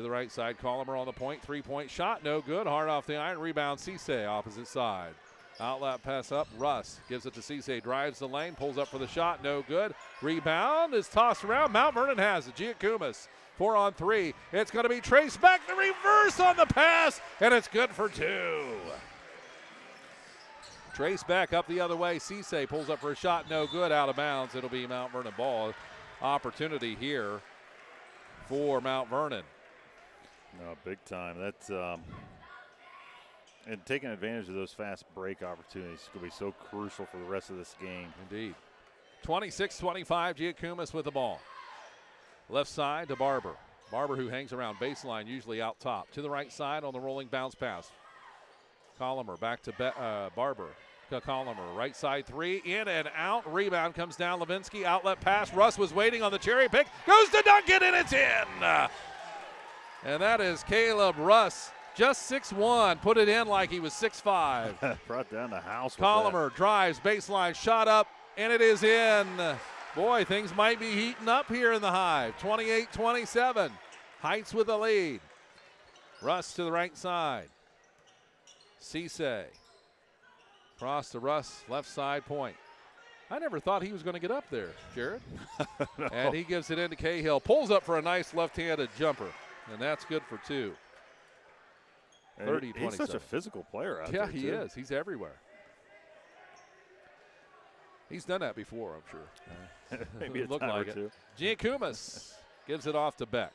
the right side. Colomer on the point, 3-point shot, no good. Hard off the iron, rebound Cisse, opposite side. Outlet pass up, Russ gives it to Cisse, drives the lane, pulls up for the shot, no good. Rebound is tossed around, Mount Vernon has it. Giacomas, 4 on 3. It's going to be traced back, the reverse on the pass, and it's good for 2. Trace back up the other way. Cisse pulls up for a shot. No good. Out of bounds. It'll be Mount Vernon ball. Opportunity here for Mount Vernon. No, big time. That's and taking advantage of those fast break opportunities is going to be so crucial for the rest of this game. Indeed. 26-25. Giacomas with the ball. Left side to Barber. Barber, who hangs around baseline, usually out top. To the right side on the rolling bounce pass. Colomer back to Barber. Colomer, right side 3, in and out. Rebound comes down. Levinsky, outlet pass. Russ was waiting on the cherry pick. Goes to dunk it, and it's in. And that is Caleb Russ. Just 6'1", put it in like he was 6'5". Brought down the house with Colomer drives, baseline, shot up, and it is in. Boy, things might be heating up here in the Hive. 28-27. Heights with the lead. Russ to the right side. Cisse. Cross to Russ, left side point. I never thought he was going to get up there, Jared. No. And he gives it into Cahill. Pulls up for a nice left-handed jumper. And that's good for 2. 30-27. He's such a physical player out yeah, there, he too. is. He's everywhere. He's done that before, I'm sure. Maybe a Looked time like or two. Giacomas gives it off to Beck.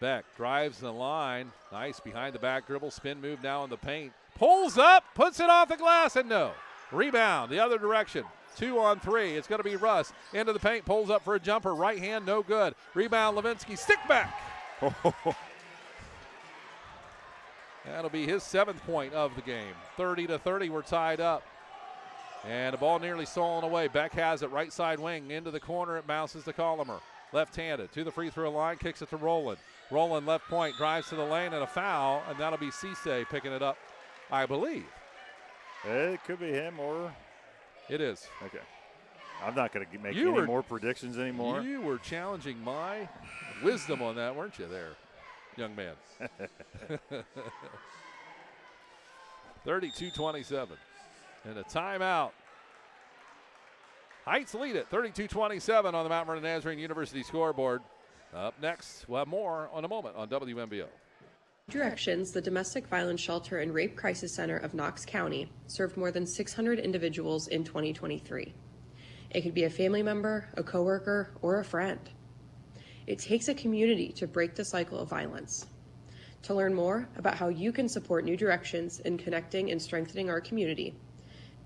Beck drives the line. Nice behind the back dribble. Spin move now in the paint. Pulls up, puts it off the glass, and no. Rebound the other direction. 2 on 3. It's going to be Russ. Into the paint, pulls up for a jumper. Right hand, no good. Rebound, Levinsky. Stick back. That'll be his 7th point of the game. 30-30, we're tied up. And the ball nearly stolen away. Beck has it, right side wing, into the corner. It bounces to Colomer. Left-handed, to the free throw line, kicks it to Rowland. Rowland left point, drives to the lane, and a foul, and that'll be Cisse picking it up, I believe. It could be him or... It is. Okay. I'm not going to make more predictions anymore. You were challenging my wisdom on that, weren't you there, young man? 32-27. And a timeout. Heights lead it, 32-27 on the Mount Vernon Nazarene University scoreboard. Up next, we'll have more in a moment on WMBO. Directions, the Domestic Violence Shelter and Rape Crisis Center of Knox County, served more than 600 individuals in 2023. It could be a family member, a coworker, or a friend. It takes a community to break the cycle of violence. To learn more about how you can support New Directions in connecting and strengthening our community,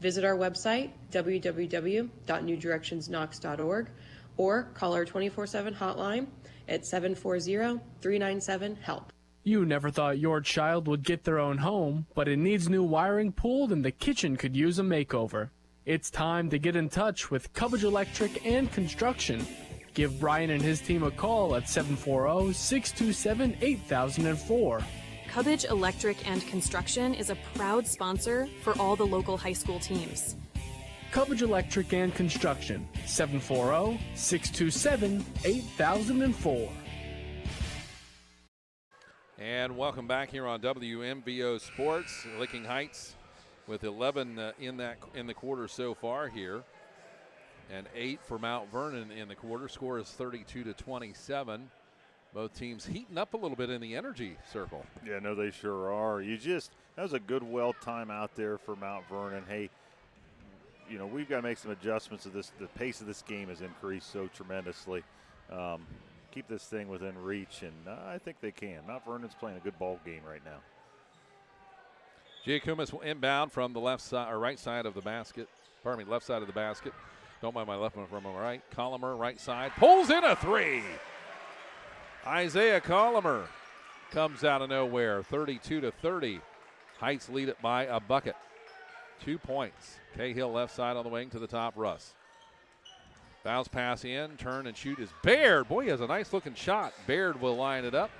visit our website, www.newdirectionsknox.org, or call our 24/7 hotline at 740-397-HELP. You never thought your child would get their own home, but it needs new wiring pulled and the kitchen could use a makeover. It's time to get in touch with Cubbage Electric and Construction. Give Brian and his team a call at 740-627-8004. Cubbage Electric and Construction is a proud sponsor for all the local high school teams. Cubbage Electric and Construction, 740-627-8004. And welcome back here on WMBO Sports. Licking Heights with 11 in the quarter so far here, and 8 for Mount Vernon in the quarter. Score is 32-27. Both teams heating up a little bit in the energy circle. Yeah, no, they sure are. That was a good time out there for Mount Vernon. Hey, you know, we've got to make some adjustments to this. The pace of this game has increased so tremendously. Keep this thing within reach, and I think they can. Mount Vernon's playing a good ball game right now. Giacomas will inbound from the left side or right side of the basket. Pardon me, left side of the basket. Don't mind my left one from my right. Collimer, right side, pulls in a three. Isaiah Collimer comes out of nowhere, 32-30. Heights lead it by a bucket. 2 points. Cahill left side on the wing to the top. Russ. Bounce pass in, turn and shoot is Baird. Boy, he has a nice looking shot. Baird will line it up.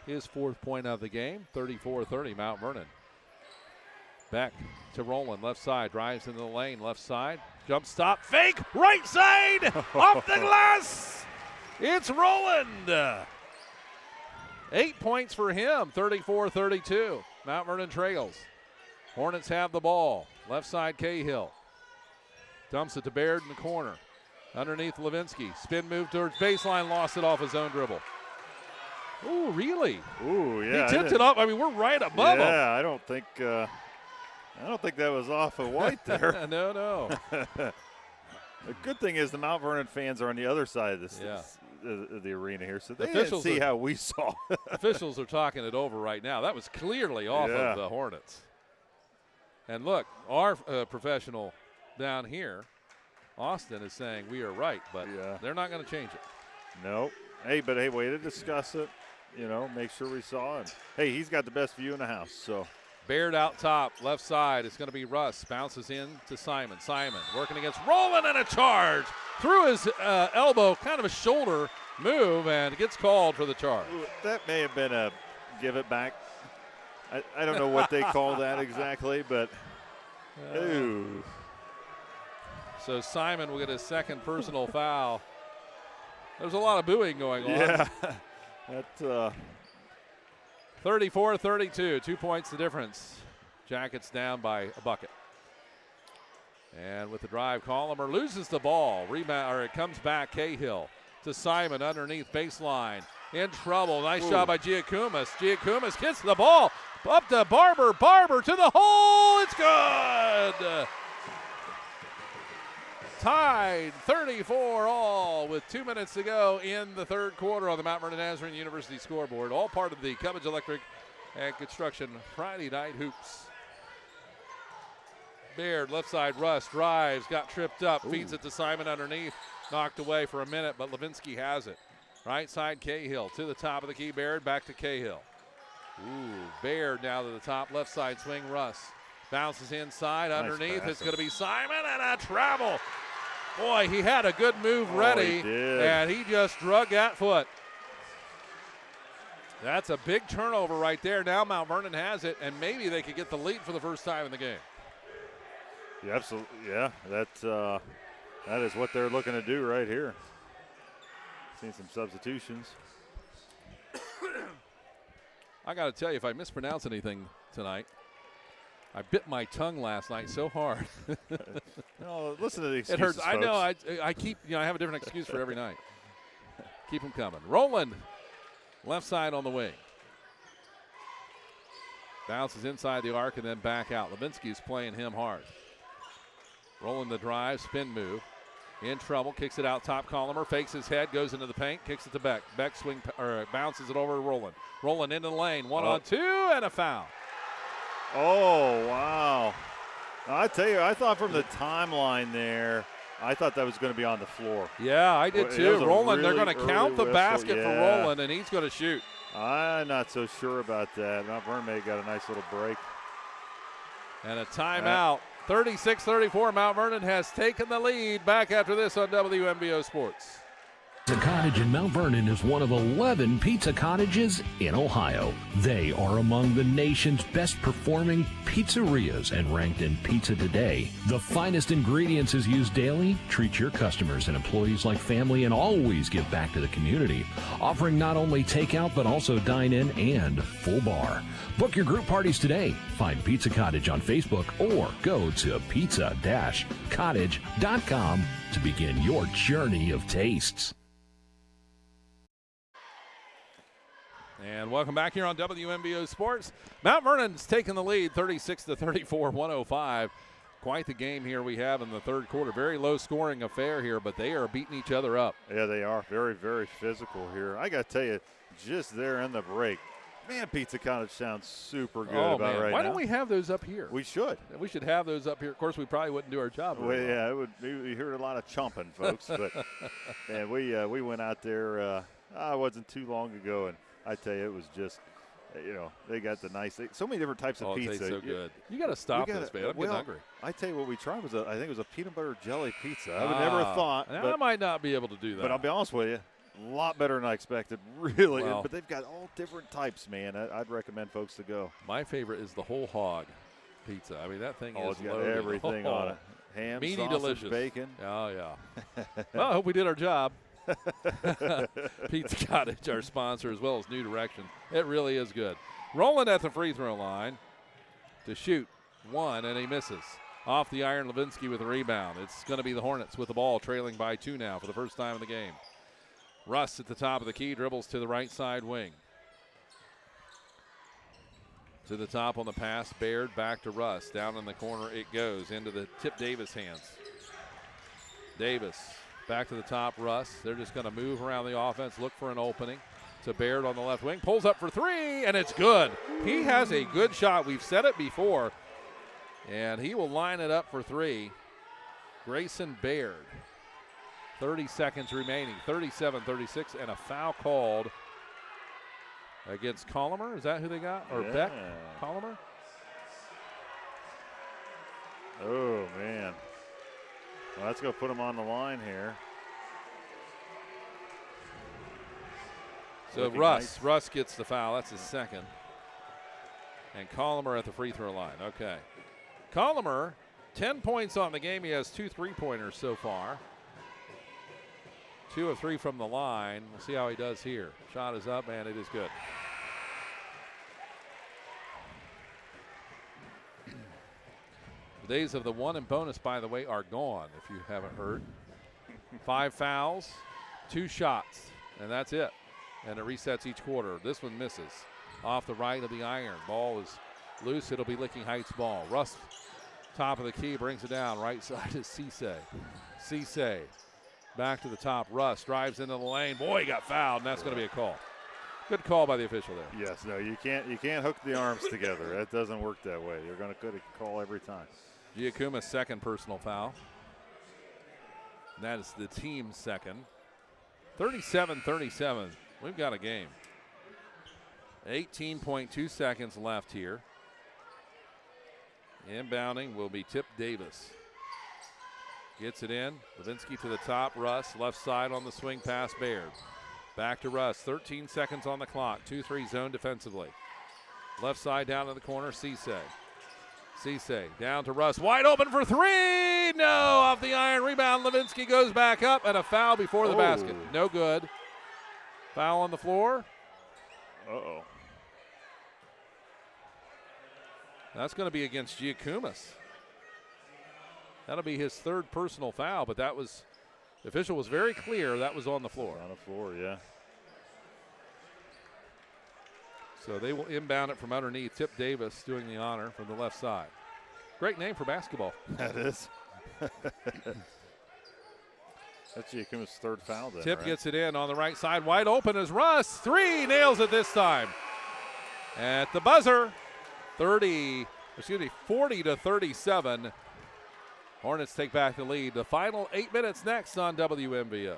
His 4th point of the game, 34-30 Mount Vernon. Back to Roland, left side, drives into the lane, left side. Jump stop, fake, right side, off the glass. It's Roland. 8 points for him, 34-32. Mount Vernon trails. Hornets have the ball. Left side, Cahill. Dumps it to Baird in the corner. Underneath Levinsky. Spin move towards baseline, lost it off his own dribble. Ooh, really? Ooh, yeah. He tipped it up. I mean, we're right above him. Yeah, I don't think that was off of White there. No. The good thing is the Mount Vernon fans are on the other side of the arena here, so they didn't see how we saw. Officials are talking it over right now. That was clearly off of the Hornets. And look, our professional down here, Austin, is saying we are right, but they're not going to change it. Nope. Hey, way to discuss it. You know, make sure we saw him. Hey, he's got the best view in the house, so. Baird out top, left side. It's going to be Russ. Bounces in to Simon. Simon working against Roland, and a charge. Through his elbow, kind of a shoulder move, and gets called for the charge. Ooh, that may have been a give it back. I don't know what they call that exactly, but ooh. So Simon will get his 2nd personal foul. There's a lot of booing going on. Yeah. That 34-32, 2 points the difference. Jackets down by a bucket. And with the drive, Collimer loses the ball. Rebound, or it comes back. Cahill to Simon underneath baseline. In trouble. Nice job by Giacomas. Giacomas gets the ball up to Barber. Barber to the hole. It's good. Tied 34 all with 2 minutes to go in the 3rd quarter on the Mount Vernon Nazarene University scoreboard. All part of the Cubbage Electric and Construction Friday Night Hoops. Baird, left side, Russ, drives, got tripped up, feeds it to Simon underneath, knocked away for a minute, but Levinsky has it. Right side, Cahill to the top of the key, Baird back to Cahill. Baird now to the top, left side swing, Russ. Bounces inside, underneath, it's going to be Simon, and a travel. Boy, he had a good move ready, and he just drug that foot. That's a big turnover right there. Now Mount Vernon has it, and maybe they could get the lead for the first time in the game. Yeah, absolutely. Yeah, that is what they're looking to do right here. Seeing some substitutions. I got to tell you, if I mispronounce anything tonight, I bit my tongue last night so hard. No, listen to the excuses, it hurts. folks. I know. I keep. I have a different excuse for every night. Keep them coming. Roland, left side on the wing. Bounces inside the arc and then back out. Levinsky's playing him hard. Roland the drive, spin move. In trouble, kicks it out top. Collimer fakes his head, goes into the paint, kicks it to Beck. Beck bounces it over to Roland. Roland into the lane, 1-on-2, and a foul. Oh, wow. I tell you, I thought from the timeline there, I thought that was going to be on the floor. Yeah, I did too. Roland, they're going to count the basket for Roland, and he's going to shoot. I'm not so sure about that. Mount Vernon may have got a nice little break. And a timeout. 36-34, Mount Vernon has taken the lead. Back after this on WMBO Sports. The Cottage in Mount Vernon is one of 11 pizza cottages in Ohio. They are among the nation's best performing pizzerias and ranked in Pizza Today. The finest ingredients is used daily. Treat your customers and employees like family and always give back to the community. Offering not only takeout but also dine-in and full bar. Book your group parties today. Find Pizza Cottage on Facebook or go to pizza-cottage.com to begin your journey of tastes. And welcome back here on WMBO Sports. Mount Vernon's taking the lead 36-34, 105. Quite the game here we have in the third quarter. Very low scoring affair here, but they are beating each other up. Yeah, they are. Very, very physical here. I got to tell you, just there in the break, man, Pizza Cottage sounds super good right now. Why don't we have those up here? We should. We should have those up here. Of course, we probably wouldn't do our job. Well, yeah, it would. We heard a lot of chomping, folks. But and we went out there. It wasn't too long ago, and I tell you, it was just, they got the nice, so many different types of pizza. It tastes so good. You got to stop this, man. I'm getting hungry. I tell you what we tried was I think it was a peanut butter jelly pizza. I would never have thought. I might not be able to do that. But I'll be honest with you, a lot better than I expected. Really. Well, but they've got all different types, man. I'd recommend folks to go. My favorite is the whole hog pizza. I mean, that thing is it's got loaded. everything on it. Ham, meaty, sausage, delicious bacon. Oh, yeah. Well, I hope we did our job. Pizza Cottage, our sponsor, as well as New Direction. It really is good. Rolling at the free throw line to shoot one, and he misses. Off the iron, Levinsky with a rebound. It's going to be the Hornets with the ball, trailing by 2 now for the first time in the game. Russ at the top of the key, dribbles to the right side wing. To the top on the pass, Baird back to Russ. Down in the corner it goes into the Tip Davis hands. Davis back to the top, Russ. They're just going to move around the offense, look for an opening. To Baird on the left wing, pulls up for 3, and it's good. He has a good shot. We've said it before, and he will line it up for 3. Grayson Baird. 30 seconds remaining, 37-36, and a foul called against Collamer. Is that who they got? Or Beck? Collamer? Oh, man. Well, that's going to put him on the line here. So Russ gets the foul. That's his second. And Collamer at the free throw line. Okay. Collamer, 10 points on the game. He has 2 3-pointers so far. 2 of 3 from the line. We'll see how he does here. Shot is up, and it is good. The days of the 1 and bonus, by the way, are gone, if you haven't heard. 5 fouls, 2 shots, and that's it. And it resets each quarter. This one misses. Off the right of the iron. Ball is loose. It'll be Licking Heights ball. Russ, top of the key, brings it down. Right side is Cisse. Cisse back to the top. Russ drives into the lane. Boy, he got fouled, and that's going to be a call. Good call by the official there. Yes, no, you can't hook the arms together. That doesn't work that way. You're going to get a call every time. Giacuma's second personal foul. And that is the team's second. 37-37. We've got a game. 18.2 seconds left here. Inbounding will be Tip Davis. Gets it in. Levinsky to the top. Russ, left side on the swing pass, Baird. Back to Russ. 13 seconds on the clock. 2-3 zone defensively. Left side down in the corner, Cisse. Cisse down to Russ. Wide open for 3. No, off the iron. Rebound. Levinsky goes back up, and a foul before the basket. No good. Foul on the floor. Uh-oh. That's going to be against Giacumas. That'll be his 3rd personal foul, but that was, the official was very clear that was on the floor. On the floor, yeah. So they will inbound it from underneath. Tip Davis doing the honor from the left side. Great name for basketball. That is. That's Giacuma's 3rd foul then, Tip right? gets it in on the right side. Wide open is Russ. 3, nails it this time. At the buzzer, 40-37. Hornets take back the lead. The final 8 minutes next on WMBO.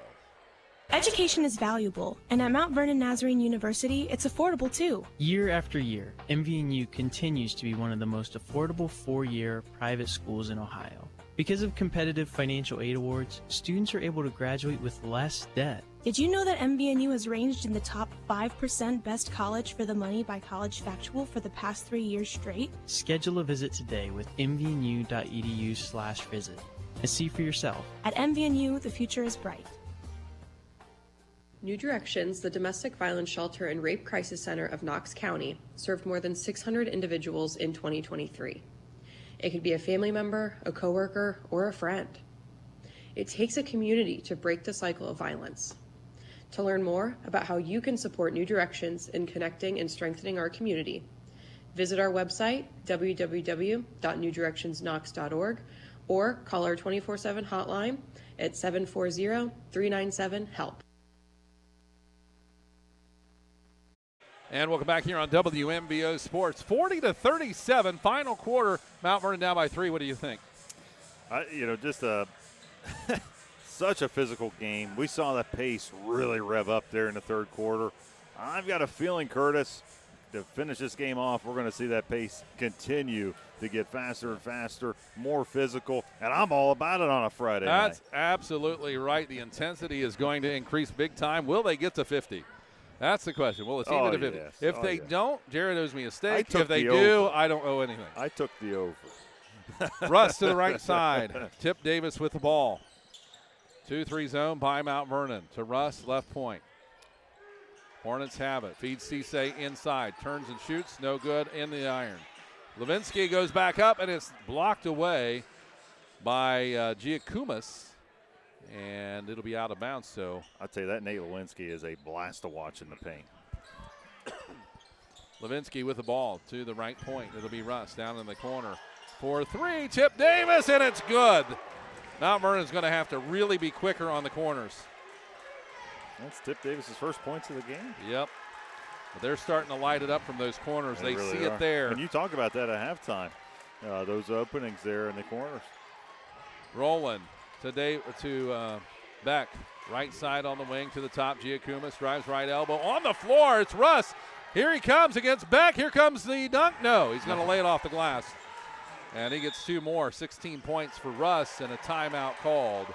Education is valuable, and at Mount Vernon Nazarene University, it's affordable too. Year after year, MVNU continues to be one of the most affordable 4-year private schools in Ohio. Because of competitive financial aid awards, students are able to graduate with less debt. Did you know that MVNU has ranged in the top 5% best college for the money by College Factual for the past 3 years straight? Schedule a visit today with mvnu.edu/visit and see for yourself. At MVNU, the future is bright. New Directions, the domestic violence shelter and rape crisis center of Knox County, served more than 600 individuals in 2023. It could be a family member, a coworker, or a friend. It takes a community to break the cycle of violence. To learn more about how you can support New Directions in connecting and strengthening our community, visit our website, www.newdirectionsknox.org, or call our 24/7 hotline at 740-397-HELP. And welcome back here on WMVO Sports. 40-37, final quarter. Mount Vernon down by 3. What do you think? Just a such a physical game. We saw the pace really rev up there in the third quarter. I've got a feeling, Curtis, to finish this game off, we're going to see that pace continue to get faster and faster, more physical, and I'm all about it on a Friday night. That's absolutely right. The intensity is going to increase big time. Will they get to 50? That's the question. Will the team get to 50? Yes. If they don't, Jared owes me a steak. I If they took do, the over. I don't owe anything. I took the over. Russ to the right side. Tip Davis with the ball. 2-3 zone by Mount Vernon. To Russ, left point. Hornets have it. Feeds Cisse inside. Turns and shoots. No good in the iron. Levinsky goes back up, and it's blocked away by Giacomas. And it'll be out of bounds. So I'll tell you, that Nate Lewinsky is a blast to watch in the paint. Levinsky with the ball to the right point. It'll be Russ down in the corner. 4-3, Tip Davis, and it's good. Mount Vernon's going to have to really be quicker on the corners. That's Tip Davis's first points of the game. Yep. But they're starting to light it up from those corners. They really see are. it there. And you talk about that at halftime, those openings there in the corners. Rolling to Beck. Right side on the wing to the top. Giacomas drives right elbow on the floor. It's Russ. Here he comes against Beck. Here comes the dunk. No, he's going to lay it off the glass. And he gets 2 more. 16 points for Russ and a timeout called.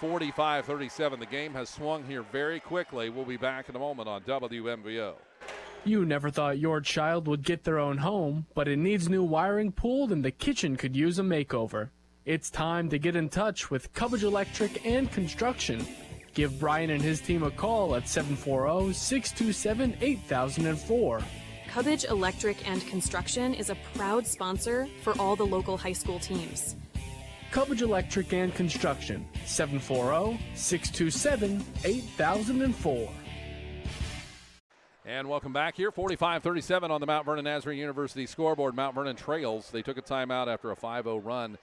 45-37. The game has swung here very quickly. We'll be back in a moment on WMVO. You never thought your child would get their own home, but it needs new wiring pulled and the kitchen could use a makeover. It's time to get in touch with Cubbage Electric and Construction. Give Brian and his team a call at 740-627-8004. Cubbage Electric and Construction is a proud sponsor for all the local high school teams. Cubbage Electric and Construction, 740-627-8004. And welcome back here. 45-37 on the Mount Vernon Nazarene University scoreboard. Mount Vernon trails. They took a timeout after a 5-0 run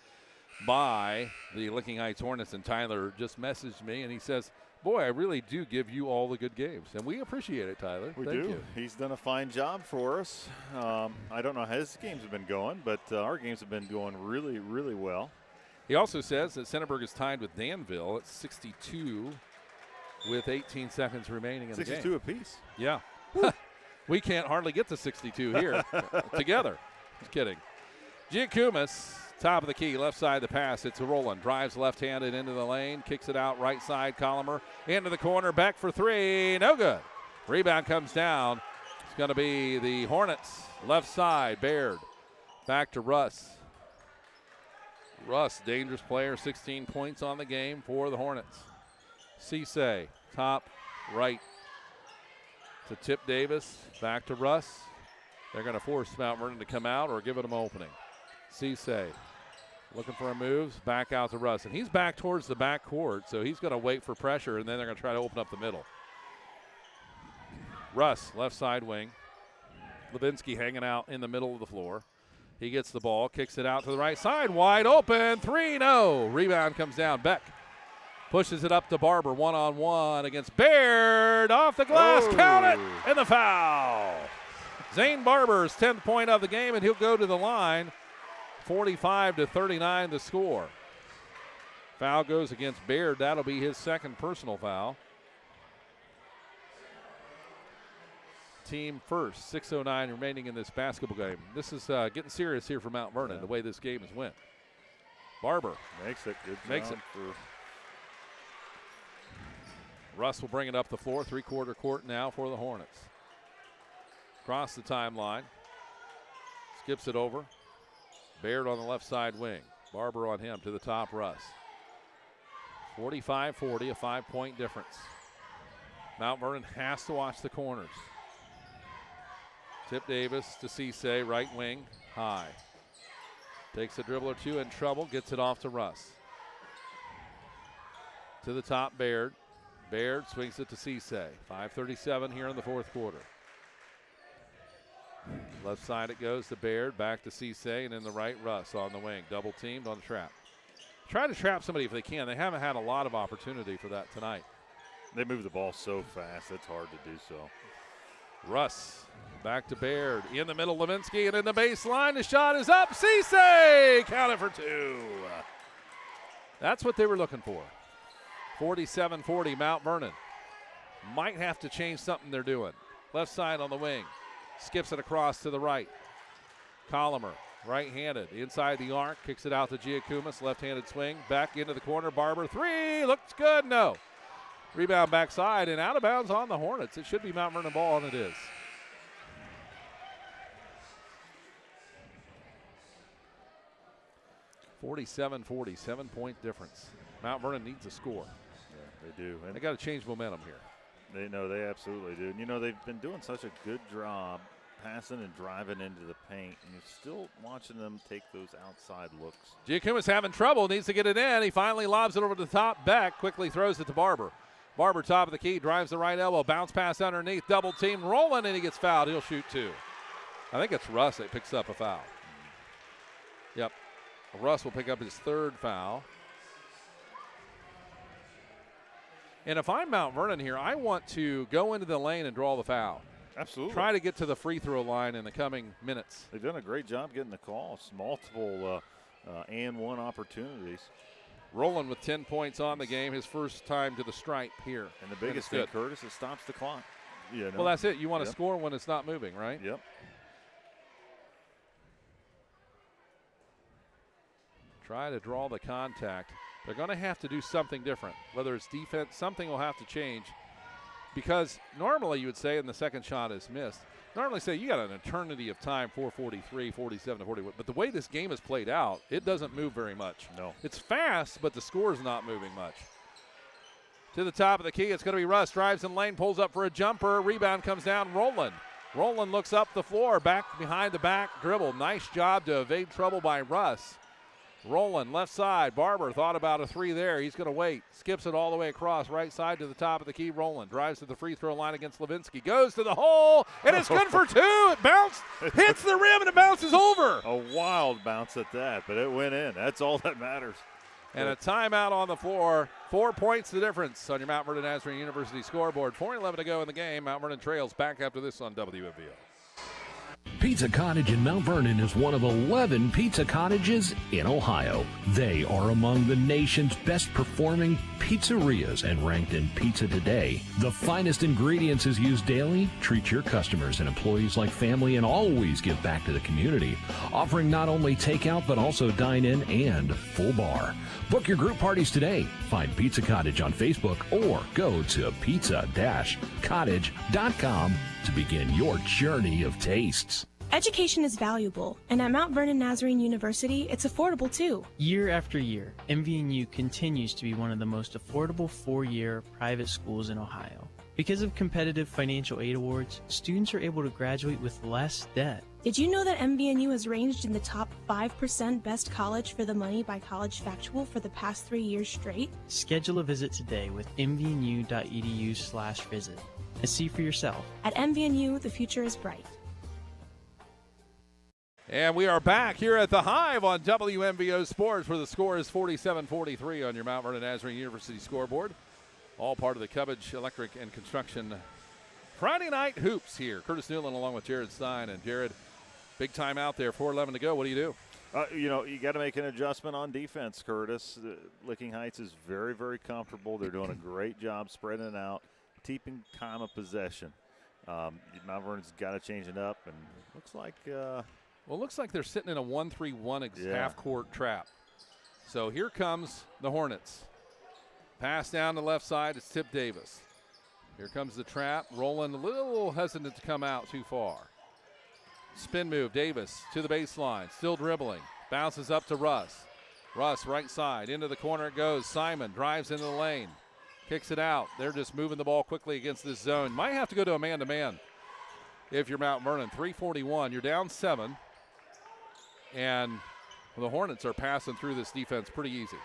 by the Licking Heights Hornets, and Tyler just messaged me and he says, boy, I really do give you all the good games, and we appreciate it, Tyler. We Thank do. you. He's done a fine job for us. I don't know how his games have been going, but our games have been going really, really well. He also says that Centerburg is tied with Danville at 62 with 18 seconds remaining in the game. 62 apiece. Yeah. We can't hardly get to 62 here together. Just kidding. Giacomas, top of the key, left side of the pass. It's a Roland. Drives left-handed into the lane. Kicks it out right side. Collimer into the corner. Back for 3. No good. Rebound comes down. It's going to be the Hornets. Left side. Baird. Back to Russ. Russ, dangerous player. 16 points on the game for the Hornets. Cisse, top right. To Tip Davis, back to Russ. They're going to force Mount Vernon to come out or give it an opening. Cisse looking for a move, back out to Russ. And he's back towards the back court, so he's going to wait for pressure, and then they're going to try to open up the middle. Russ, left side wing. Levinsky hanging out in the middle of the floor. He gets the ball, kicks it out to the right side, wide open, 3, no. Rebound comes down, Beck. Pushes it up to Barber, one-on-one against Baird. Off the glass, count it, and the foul. Zane Barber's 10th point of the game, and he'll go to the line. 45-39 the score. Foul goes against Baird. That'll be his second personal foul. Team first, 6:09 remaining in this basketball game. This is getting serious here for Mount Vernon, the way this game has went. Barber makes it good. Makes it. Russ will bring it up the floor. Three-quarter court now for the Hornets. Across the timeline. Skips it over. Baird on the left side wing. Barber on him to the top, Russ. 45-40, a 5-point difference. Mount Vernon has to watch the corners. Tip Davis to Cisse, right wing, high. Takes a dribble or two in trouble, gets it off to Russ. To the top, Baird. Baird swings it to Cisse. 5:37 here in the fourth quarter. Left side it goes to Baird, back to Cisse, and in the right, Russ on the wing. Double teamed on the trap. Try to trap somebody if they can. They haven't had a lot of opportunity for that tonight. They move the ball so fast, it's hard to do so. Russ back to Baird. In the middle, Levinsky, and in the baseline. The shot is up. Cisse! Count it for two. That's what they were looking for. 47-40, Mount Vernon. Might have to change something they're doing. Left side on the wing. Skips it across to the right. Collimer, right-handed, inside the arc, kicks it out to Giacomas, left-handed swing, back into the corner, Barber, three, looks good, no. Rebound backside and out of bounds on the Hornets. It should be Mount Vernon ball, and it is. (47-40), 7-point difference. Mount Vernon needs a score. Yeah, they do. And they got to change momentum here. They absolutely do. And, you know, they've been doing such a good job passing and driving into the paint, and you're still watching them take those outside looks. Giacomas having trouble, needs to get it in. He finally lobs it over to the top, back, quickly throws it to Barber. Barber, top of the key, drives the right elbow, bounce pass underneath, double team, rolling, and he gets fouled. He'll shoot two. I think it's Russ that picks up a foul. Yep. Russ will pick up his third foul. And if I'm Mount Vernon here, I want to go into the lane and draw the foul. Absolutely. Try to get to the free throw line in the coming minutes. They've done a great job getting the calls. Multiple and one opportunities. Rowland with 10 points on the game, his first time to the stripe here. And the biggest thing, Curtis, it stops the clock. You know? Well, that's it. You want to score when it's not moving, right? Yep. Try to draw the contact. They're going to have to do something different. Whether it's defense, something will have to change. Because normally you would say, and the second shot is missed, normally say you got an eternity of time, 4:43, 47 to 41. But the way this game is played out, it doesn't move very much. No. It's fast, but the score is not moving much. To the top of the key, it's going to be Russ. Drives in lane, pulls up for a jumper. Rebound comes down, Rowland. Rowland looks up the floor, back behind the back dribble. Nice job to evade trouble by Russ. Rowland, left side. Barber thought about a three there. He's going to wait. Skips it all the way across, right side to the top of the key. Rowland drives to the free throw line against Levinsky. Goes to the hole, and it's good for two. It bounced, hits the rim, and it bounces over. A wild bounce at that, but it went in. That's all that matters. And a timeout on the floor. 4 points the difference on your Mount Vernon Nazarene University scoreboard. 4:11 to go in the game. Mount Vernon trails back after this on WMVO. Pizza Cottage in Mount Vernon is one of 11 pizza cottages in Ohio. They are among the nation's best performing pizzerias and ranked in Pizza Today. The finest ingredients is used daily. Treat your customers and employees like family and always give back to the community, offering not only takeout but also dine-in and full bar. Book your group parties today. Find Pizza Cottage on Facebook or go to pizza-cottage.com to begin your journey of tastes. Education is valuable, and at Mount Vernon Nazarene University, it's affordable too. Year after year, MVNU continues to be one of the most affordable four-year private schools in Ohio. Because of competitive financial aid awards, students are able to graduate with less debt. Did you know that MVNU has ranged in the top 5% best college for the money by College Factual for the past 3 years straight? Schedule a visit today with mvnu.edu/visit and see for yourself. At MVNU, the future is bright. And we are back here at the Hive on WMVO Sports, where the score is 47-43 on your Mount Vernon Nazarene University scoreboard. All part of the Cubbage Electric and Construction Friday night hoops here. Curtis Newland along with Jared Stein. And Jared, big time out there, 4:11 to go. What do you do? You got to make an adjustment on defense, Curtis. Licking Heights is very, very comfortable. They're doing a great job spreading it out, keeping time of possession. Mount Vernon's got to change it up, and looks like Well, it looks like they're sitting in a 1-3-1 half-court trap. So here comes the Hornets. Pass down the left side. It's Tip Davis. Here comes the trap. Roland a little hesitant to come out too far. Spin move. Davis to the baseline. Still dribbling. Bounces up to Russ. Russ right side. Into the corner it goes. Simon drives into the lane. Kicks it out. They're just moving the ball quickly against this zone. Might have to go to a man-to-man if you're Mount Vernon. 3:41. You're down 7. And the Hornets are passing through this defense pretty easy.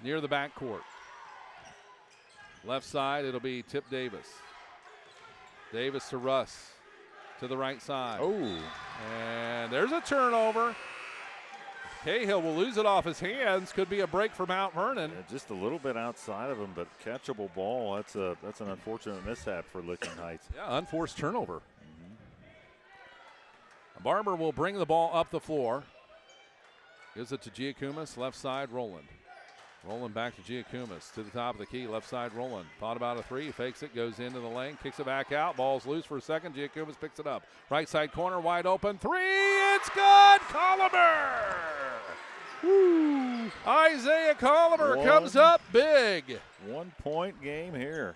Near the backcourt. Left side, it'll be Tip Davis. Davis to Russ to the right side. Oh. And there's a turnover. Cahill will lose it off his hands. Could be a break for Mount Vernon. Yeah, just a little bit outside of him, but catchable ball. That's an unfortunate mishap for Licking Heights. Yeah, unforced turnover. Barber will bring the ball up the floor. Gives it to Giacomas, left side, Roland. Roland back to Giacomas, to the top of the key, left side, Roland. Thought about a three, fakes it, goes into the lane, kicks it back out. Ball's loose for a second. Giacomas picks it up. Right side corner, wide open. Three, it's good! Colomer! Woo. Isaiah Colomer comes up big. 1 point game here.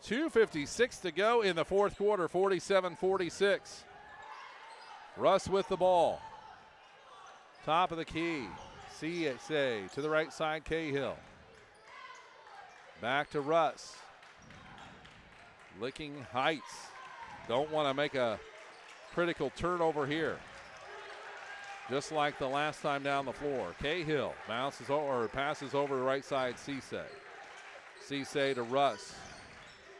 2:56 to go in the fourth quarter, 47-46. Russ with the ball. Top of the key. CSA to the right side, Cahill. Back to Russ. Licking Heights. Don't want to make a critical turnover here. Just like the last time down the floor. Cahill bounces or passes over the right side, Cisse. Cisse to Russ.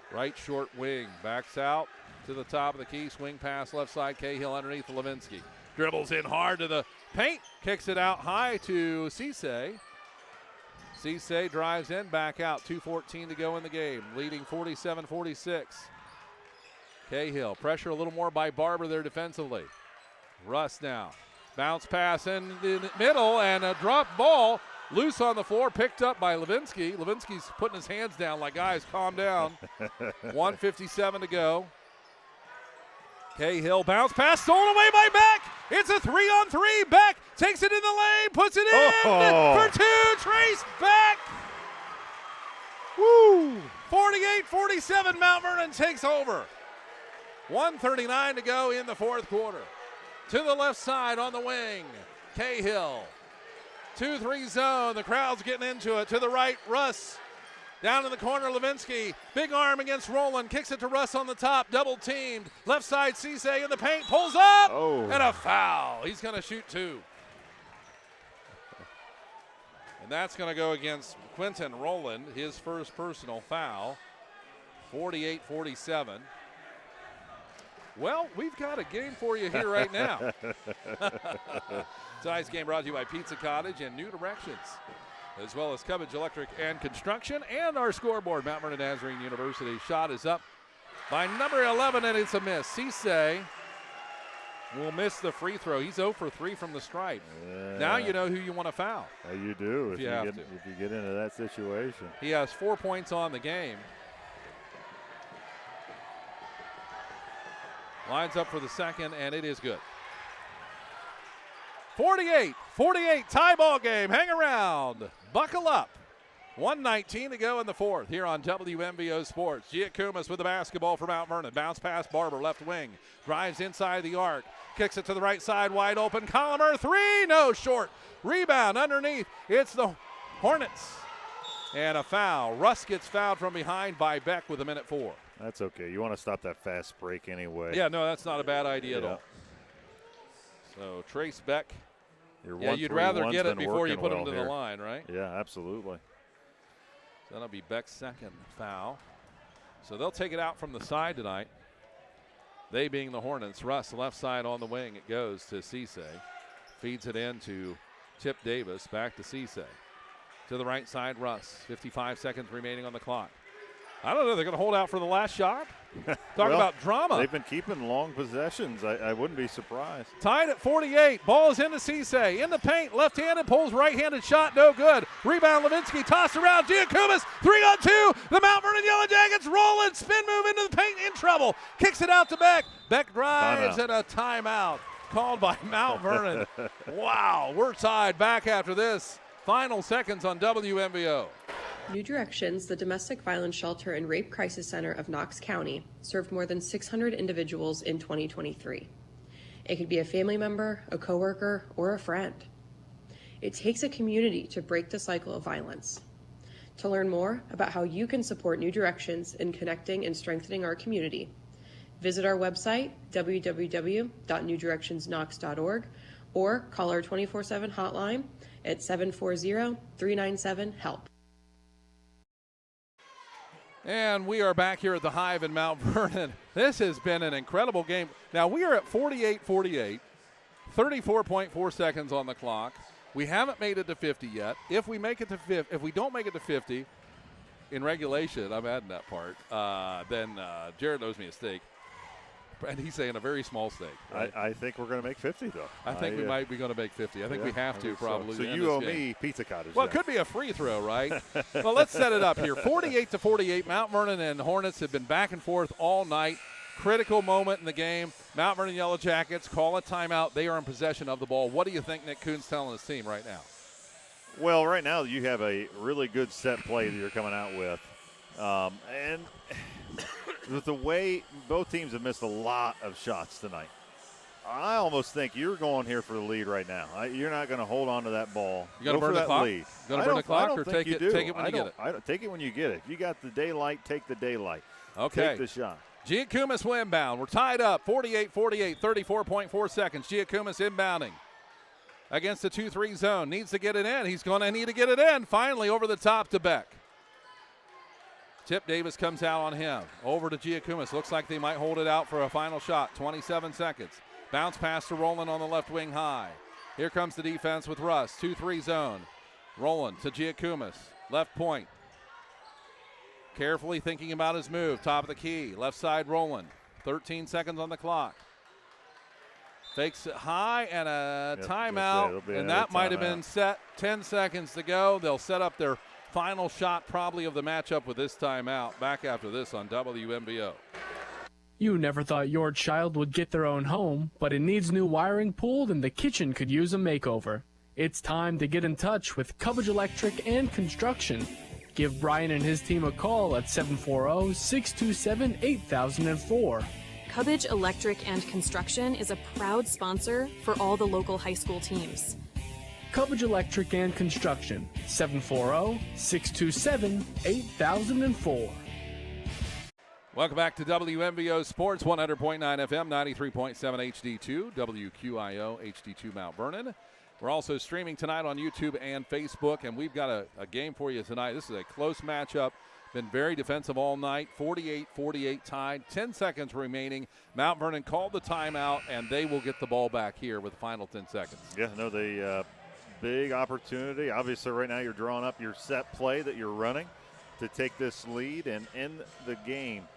Right short wing. Backs out to the top of the key. Swing pass left side, Cahill underneath Levinsky. Dribbles in hard to the paint. Kicks it out high to Cisse. Cisse drives in, back out. 2:14 to go in the game. Leading 47-46. Cahill, pressure a little more by Barber there defensively. Russ now. Bounce pass in the middle and a drop ball. Loose on the floor, picked up by Levinsky. Levinsky's putting his hands down like, guys, calm down. 1:57 to go. Cahill bounce pass stolen away by Beck. It's a 3-on-3. Beck takes it in the lane, puts it in for two. Trace Beck. Woo! 48-47. Mount Vernon takes over. 1:39 to go in the fourth quarter. To the left side on the wing, Cahill. 2-3 zone. The crowd's getting into it. To the right, Russ. Down in the corner, Levinsky. Big arm against Roland. Kicks it to Russ on the top. Double teamed. Left side, Cisse in the paint. Pulls up. And a foul. He's going to shoot two. And that's going to go against Quentin Roland. His first personal foul. 48-47. Well, we've got a game for you here right now. Tonight's game brought to you by Pizza Cottage and New Directions, as well as Cubbage Electric and Construction, and our scoreboard, Mount Vernon Nazarene University. Shot is up by number 11, and it's a miss. Cisse will miss the free throw. He's 0 for 3 from the stripe. Now you know who you want to foul. You do if you get into that situation. He has 4 points on the game. Lines up for the second, and it is good. 48-48, tie ball game. Hang around. Buckle up. 1:19 to go in the fourth here on WMVO Sports. Giacomas with the basketball for Mount Vernon. Bounce pass, Barber, left wing. Drives inside the arc. Kicks it to the right side, wide open. Colomer, three, no, short. Rebound underneath. It's the Hornets. And a foul. Russ gets fouled from behind by Beck with 1:04. That's okay. You want to stop that fast break anyway. Yeah, no, that's not a bad idea at all. So Trace Beck. You'd rather get it before you put him to the line, right? Yeah, absolutely. So that'll be Beck's second foul. So they'll take it out from the side tonight. They being the Hornets. Russ, left side on the wing. It goes to Cisse. Feeds it in to Tip Davis. Back to Cisse. To the right side, Russ. 55 seconds remaining on the clock. I don't know. They're going to hold out for the last shot. Talk about drama. They've been keeping long possessions. I wouldn't be surprised. Tied at 48. Ball is into Cisse. In the paint. Left-handed. Pulls right-handed shot. No good. Rebound Levinsky. Tossed around. Giacomas. 3-on-2. The Mount Vernon Yellow Jackets rolling. Spin move into the paint. In trouble. Kicks it out to Beck. Beck drives and a timeout called by Mount Vernon. Wow. We're tied back after this. Final seconds on WMVO. New Directions, the domestic violence shelter and rape crisis center of Knox County, served more than 600 individuals in 2023. It could be a family member, a coworker, or a friend. It takes a community to break the cycle of violence. To learn more about how you can support New Directions in connecting and strengthening our community, visit our website, www.newdirectionsknox.org, or call our 24/7 hotline at 740-397-HELP. And we are back here at the Hive in Mount Vernon. This has been an incredible game. Now we are at 48-48, 34.4 seconds on the clock. We haven't made it to 50 yet. If we make it to 50, if we don't make it to 50 in regulation, I'm adding that part, then Jared owes me a steak. And he's saying a very small steak. Right? I think we're going to make 50, though. I think we might be going to make 50. I think we have to probably. So you owe me pizza cottage. Well, it could be a free throw, right? Well, let's set it up here. 48-48. Mount Vernon and Hornets have been back and forth all night. Critical moment in the game. Mount Vernon Yellow Jackets call a timeout. They are in possession of the ball. What do you think Nick Kuhn's telling his team right now? Well, right now you have a really good set play that you're coming out with. And with the way both teams have missed a lot of shots tonight, I almost think you're going here for the lead right now. You're not going to hold on to that ball. You going to burn the clock? Lead. Going to burn the clock or take it when you get it? Take it when you get it. If you got the daylight, take the daylight. Okay. Take the shot. Giacomis will inbound. We're tied up, 48-48, 34.4 seconds. Giacomis inbounding against the 2-3 zone. Needs to get it in. He's going to need to get it in. Finally over the top to Beck. Tip Davis comes out on him. Over to Giacomis. Looks like they might hold it out for a final shot. 27 seconds. Bounce pass to Roland on the left wing high. Here comes the defense with Russ. 2-3 zone. Roland to Giacomis. Left point. Carefully thinking about his move. Top of the key. Left side Roland. 13 seconds on the clock. Fakes it high and a timeout. And that might have been set. 10 seconds to go. They'll set up their final shot probably of the matchup with this timeout. Back after this on WMBO. You never thought your child would get their own home, but it needs new wiring pulled and the kitchen could use a makeover. It's time to get in touch with Cubbage Electric and Construction. Give Brian and his team a call at 740-627-8004. Cubbage Electric and Construction is a proud sponsor for all the local high school teams. Cubbage Electric and Construction, 740-627-8004. Welcome back to WMVO Sports, 100.9 FM, 93.7 HD2, WQIO HD2 Mount Vernon. We're also streaming tonight on YouTube and Facebook, and we've got a game for you tonight. This is a close matchup. Been very defensive all night. 48-48 tied. 10 seconds remaining. Mount Vernon called the timeout, and they will get the ball back here with the final 10 seconds. Yeah, no, the big opportunity. Obviously, right now you're drawing up your set play that you're running to take this lead and end the game.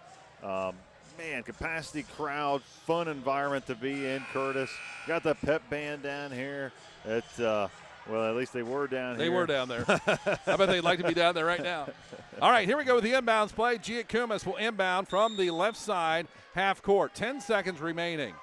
Man, capacity crowd, fun environment to be in, Curtis. Got the pep band down here. Well, at least they were down here. They were down there. I bet they'd like to be down there right now. All right, here we go with the inbounds play. Giacomis will inbound from the left side, half court. 10 seconds remaining.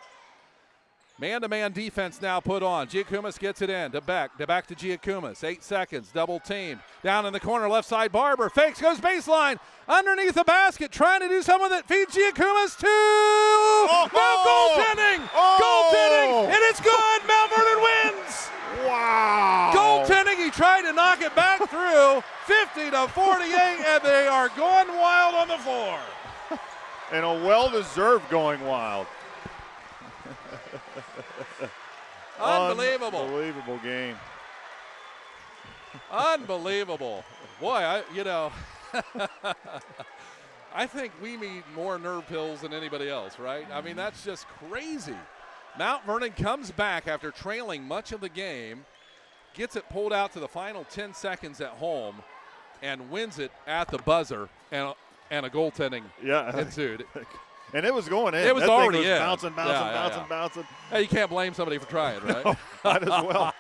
Man-to-man defense now put on. Giacomis gets it in to Beck to Giacomis. 8 seconds, double team. Down in the corner, left side, Barber. Fakes, goes baseline. Underneath the basket, trying to do something that feeds Giacomis to. No goaltending! Goaltending, and it's good. Mount Vernon wins. Wow. Goaltending, he tried to knock it back through. 50-48, and they are going wild on the floor. And a well-deserved going wild. Unbelievable. Unbelievable game. Unbelievable. Boy, I think we need more nerve pills than anybody else, right? I mean, that's just crazy. Mount Vernon comes back after trailing much of the game, gets it pulled out to the final 10 seconds at home, and wins it at the buzzer, and a goaltending ensued. And it was going in. It was that already thing was in. Bouncing. Hey, you can't blame somebody for trying, right? No, might as well.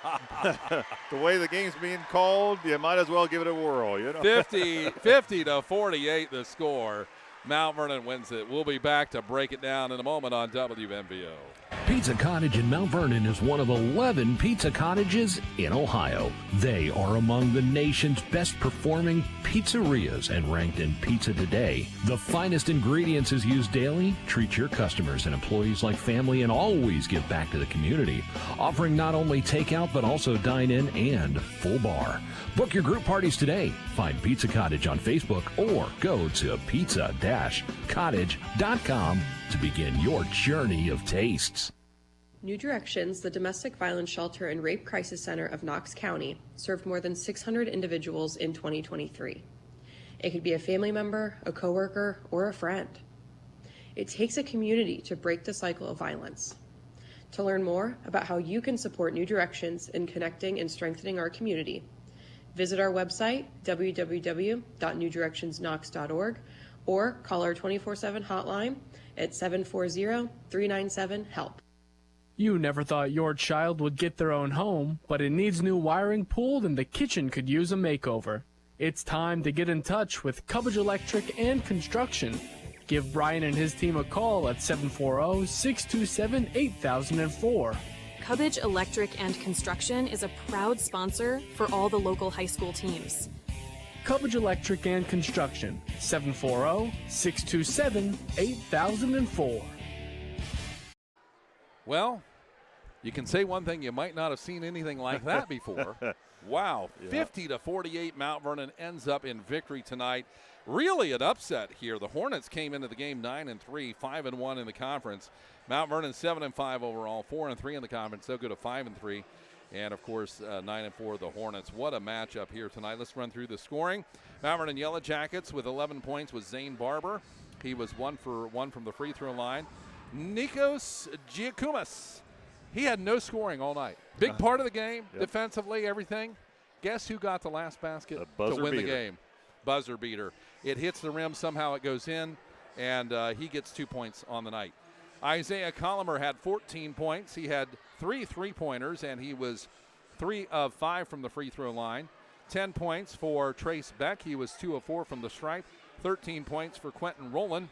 The way the game's being called, you might as well give it a whirl. 50-48 the score. Mount Vernon wins it. We'll be back to break it down in a moment on WMVO. Pizza Cottage in Mount Vernon is one of 11 pizza cottages in Ohio. They are among the nation's best performing pizzerias and ranked in Pizza Today. The finest ingredients is used daily. Treat your customers and employees like family and always give back to the community. Offering not only takeout but also dine-in and full bar. Book your group parties today. Find Pizza Cottage on Facebook or go to pizza-cottage.com to begin your journey of tastes. New Directions, the domestic violence shelter and rape crisis center of Knox County, served more than 600 individuals in 2023. It could be a family member, a coworker, or a friend. It takes a community to break the cycle of violence. To learn more about how you can support New Directions in connecting and strengthening our community, visit our website, www.newdirectionsknox.org, or call our 24/7 hotline at 740-397-HELP. You never thought your child would get their own home, but it needs new wiring pulled and the kitchen could use a makeover. It's time to get in touch with Cubbage Electric and Construction. Give Brian and his team a call at 740-627-8004. Cubbage Electric and Construction is a proud sponsor for all the local high school teams. Cubbage Electric and Construction, 740-627-8004. Well, you can say one thing, you might not have seen anything like that before. Wow, Yeah. 50-48, Mount Vernon ends up in victory tonight. Really an upset here. The Hornets came into the game 9-3, 5-1 in the conference. Mount Vernon 7-5 overall, 4-3 in the conference. They'll go to 5-3, and of course 9-4 the Hornets. What a matchup here tonight. Let's run through the scoring. Mount Vernon Yellow Jackets with 11 points was Zane Barber. He was 1 for 1 from the free throw line. Nikos Giacomas, he had no scoring all night. Big part of the game, defensively, everything. Guess who got the last basket to win the game? Buzzer beater. It hits the rim, somehow it goes in, and he gets 2 points on the night. Isaiah Colomer had 14 points. He had 3 3-pointers, and he was 3 of 5 from the free throw line. 10 points for Trace Beck. He was 2 of 4 from the stripe. 13 points for Quentin Rowland.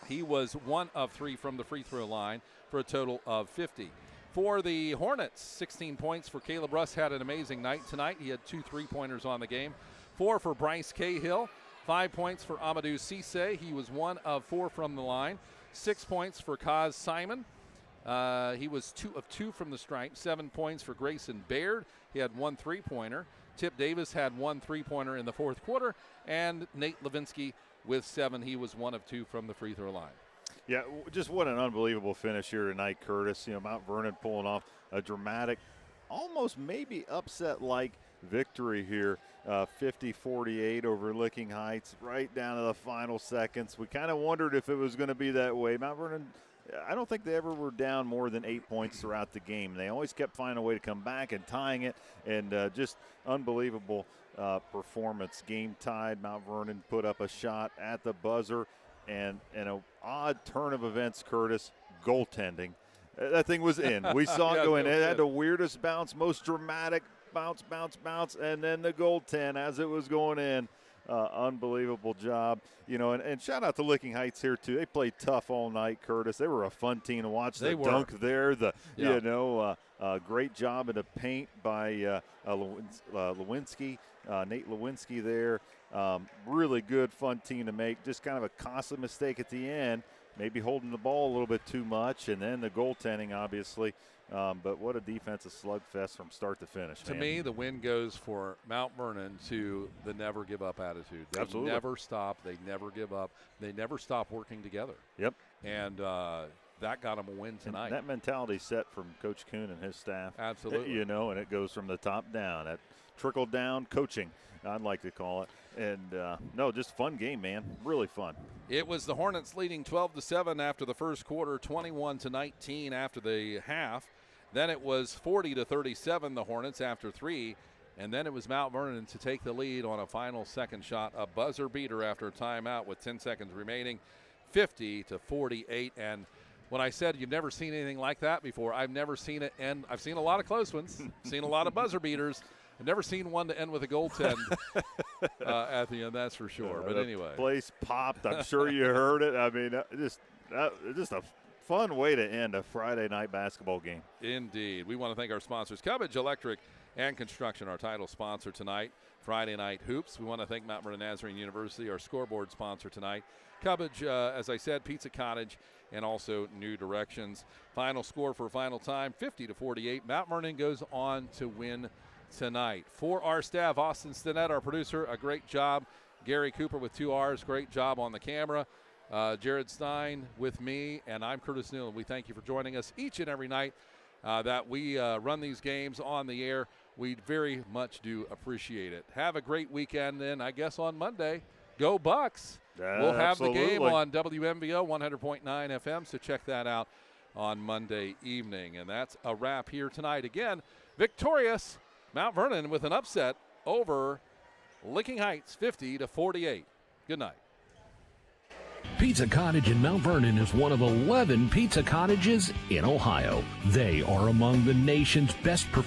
He was 1 of 3 from the free throw line for a total of 50. For the Hornets, 16 points for Caleb Russ. Had an amazing night tonight. He had 2 3-pointers on the game. 4 for Bryce Cahill. 5 points for Amadou Cisse. He was 1 of 4 from the line. 6 points for Kaz Simon. He was 2 of 2 from the stripe. 7 points for Grayson Baird. He had 1 3-pointer. Tip Davis had 1 3-pointer in the fourth quarter. And Nate Levinsky with 7. He was 1 of 2 from the free throw line. Yeah, just what an unbelievable finish here tonight, Curtis. You know, Mount Vernon pulling off a dramatic, almost maybe upset-like victory here, 50-48 over Licking Heights, right down to the final seconds. We kind of wondered if it was going to be that way. Mount Vernon, I don't think they ever were down more than 8 points throughout the game. They always kept finding a way to come back and tying it, and just unbelievable performance. Game tied. Mount Vernon put up a shot at the buzzer, and an odd turn of events, Curtis, goaltending. That thing was in. We saw it go in. It had the weirdest bounce, most dramatic bounce, and then the goaltend as it was going in. Unbelievable job. You know, and shout out to Licking Heights here, too. They played tough all night, Curtis. They were a fun team to watch. The dunk there, you know, great job in the paint by Lewinsky, Nate Lewinsky there. Really good, fun team to make. Just kind of a costly mistake at the end, maybe holding the ball a little bit too much, and then the goaltending, obviously. But what a defensive slugfest from start to finish. To me, the win goes for Mount Vernon to the never give up attitude. They Absolutely. never stop. They never give up. They never stop working together. Yep. And that got them a win tonight. And that mentality set from Coach Kuhn and his staff. Absolutely. You know, and it goes from the top down. That trickle-down coaching, I'd like to call it. And, no, just fun game, man. Really fun. It was the Hornets leading 12-7 after the first quarter, 21-19 after the half. Then it was 40-37, the Hornets after 3. And then it was Mount Vernon to take the lead on a final second shot, a buzzer beater after a timeout with 10 seconds remaining, 50-48. And when I said you've never seen anything like that before, I've never seen it. And I've seen a lot of close ones, seen a lot of buzzer beaters. I've never seen one to end with a goaltend at the end, that's for sure. But anyway. The place popped. I'm sure you heard it. I mean, just a fun way to end a Friday night basketball game. Indeed. We want to thank our sponsors, Cubbage Electric and Construction, our title sponsor tonight, Friday Night Hoops. We want to thank Mount Vernon Nazarene University, our scoreboard sponsor tonight. Cubbage, as I said, Pizza Cottage, and also New Directions. Final score for final time, 50-48. Mount Vernon goes on to win tonight. For our staff, Austin Stinnett, our producer, a great job. Gary Cooper with 2 R's, great job on the camera. Jared Stein with me, and I'm Curtis Newland. We thank you for joining us each and every night that we run these games on the air. We very much do appreciate it. Have a great weekend, and I guess on Monday, go Bucks. We'll have Absolutely. the game on WMVO 100.9 FM, so check that out on Monday evening. And that's a wrap here tonight. Again, victorious Mount Vernon with an upset over Licking Heights, 50-48. Good night. Pizza Cottage in Mount Vernon is one of 11 pizza cottages in Ohio. They are among the nation's best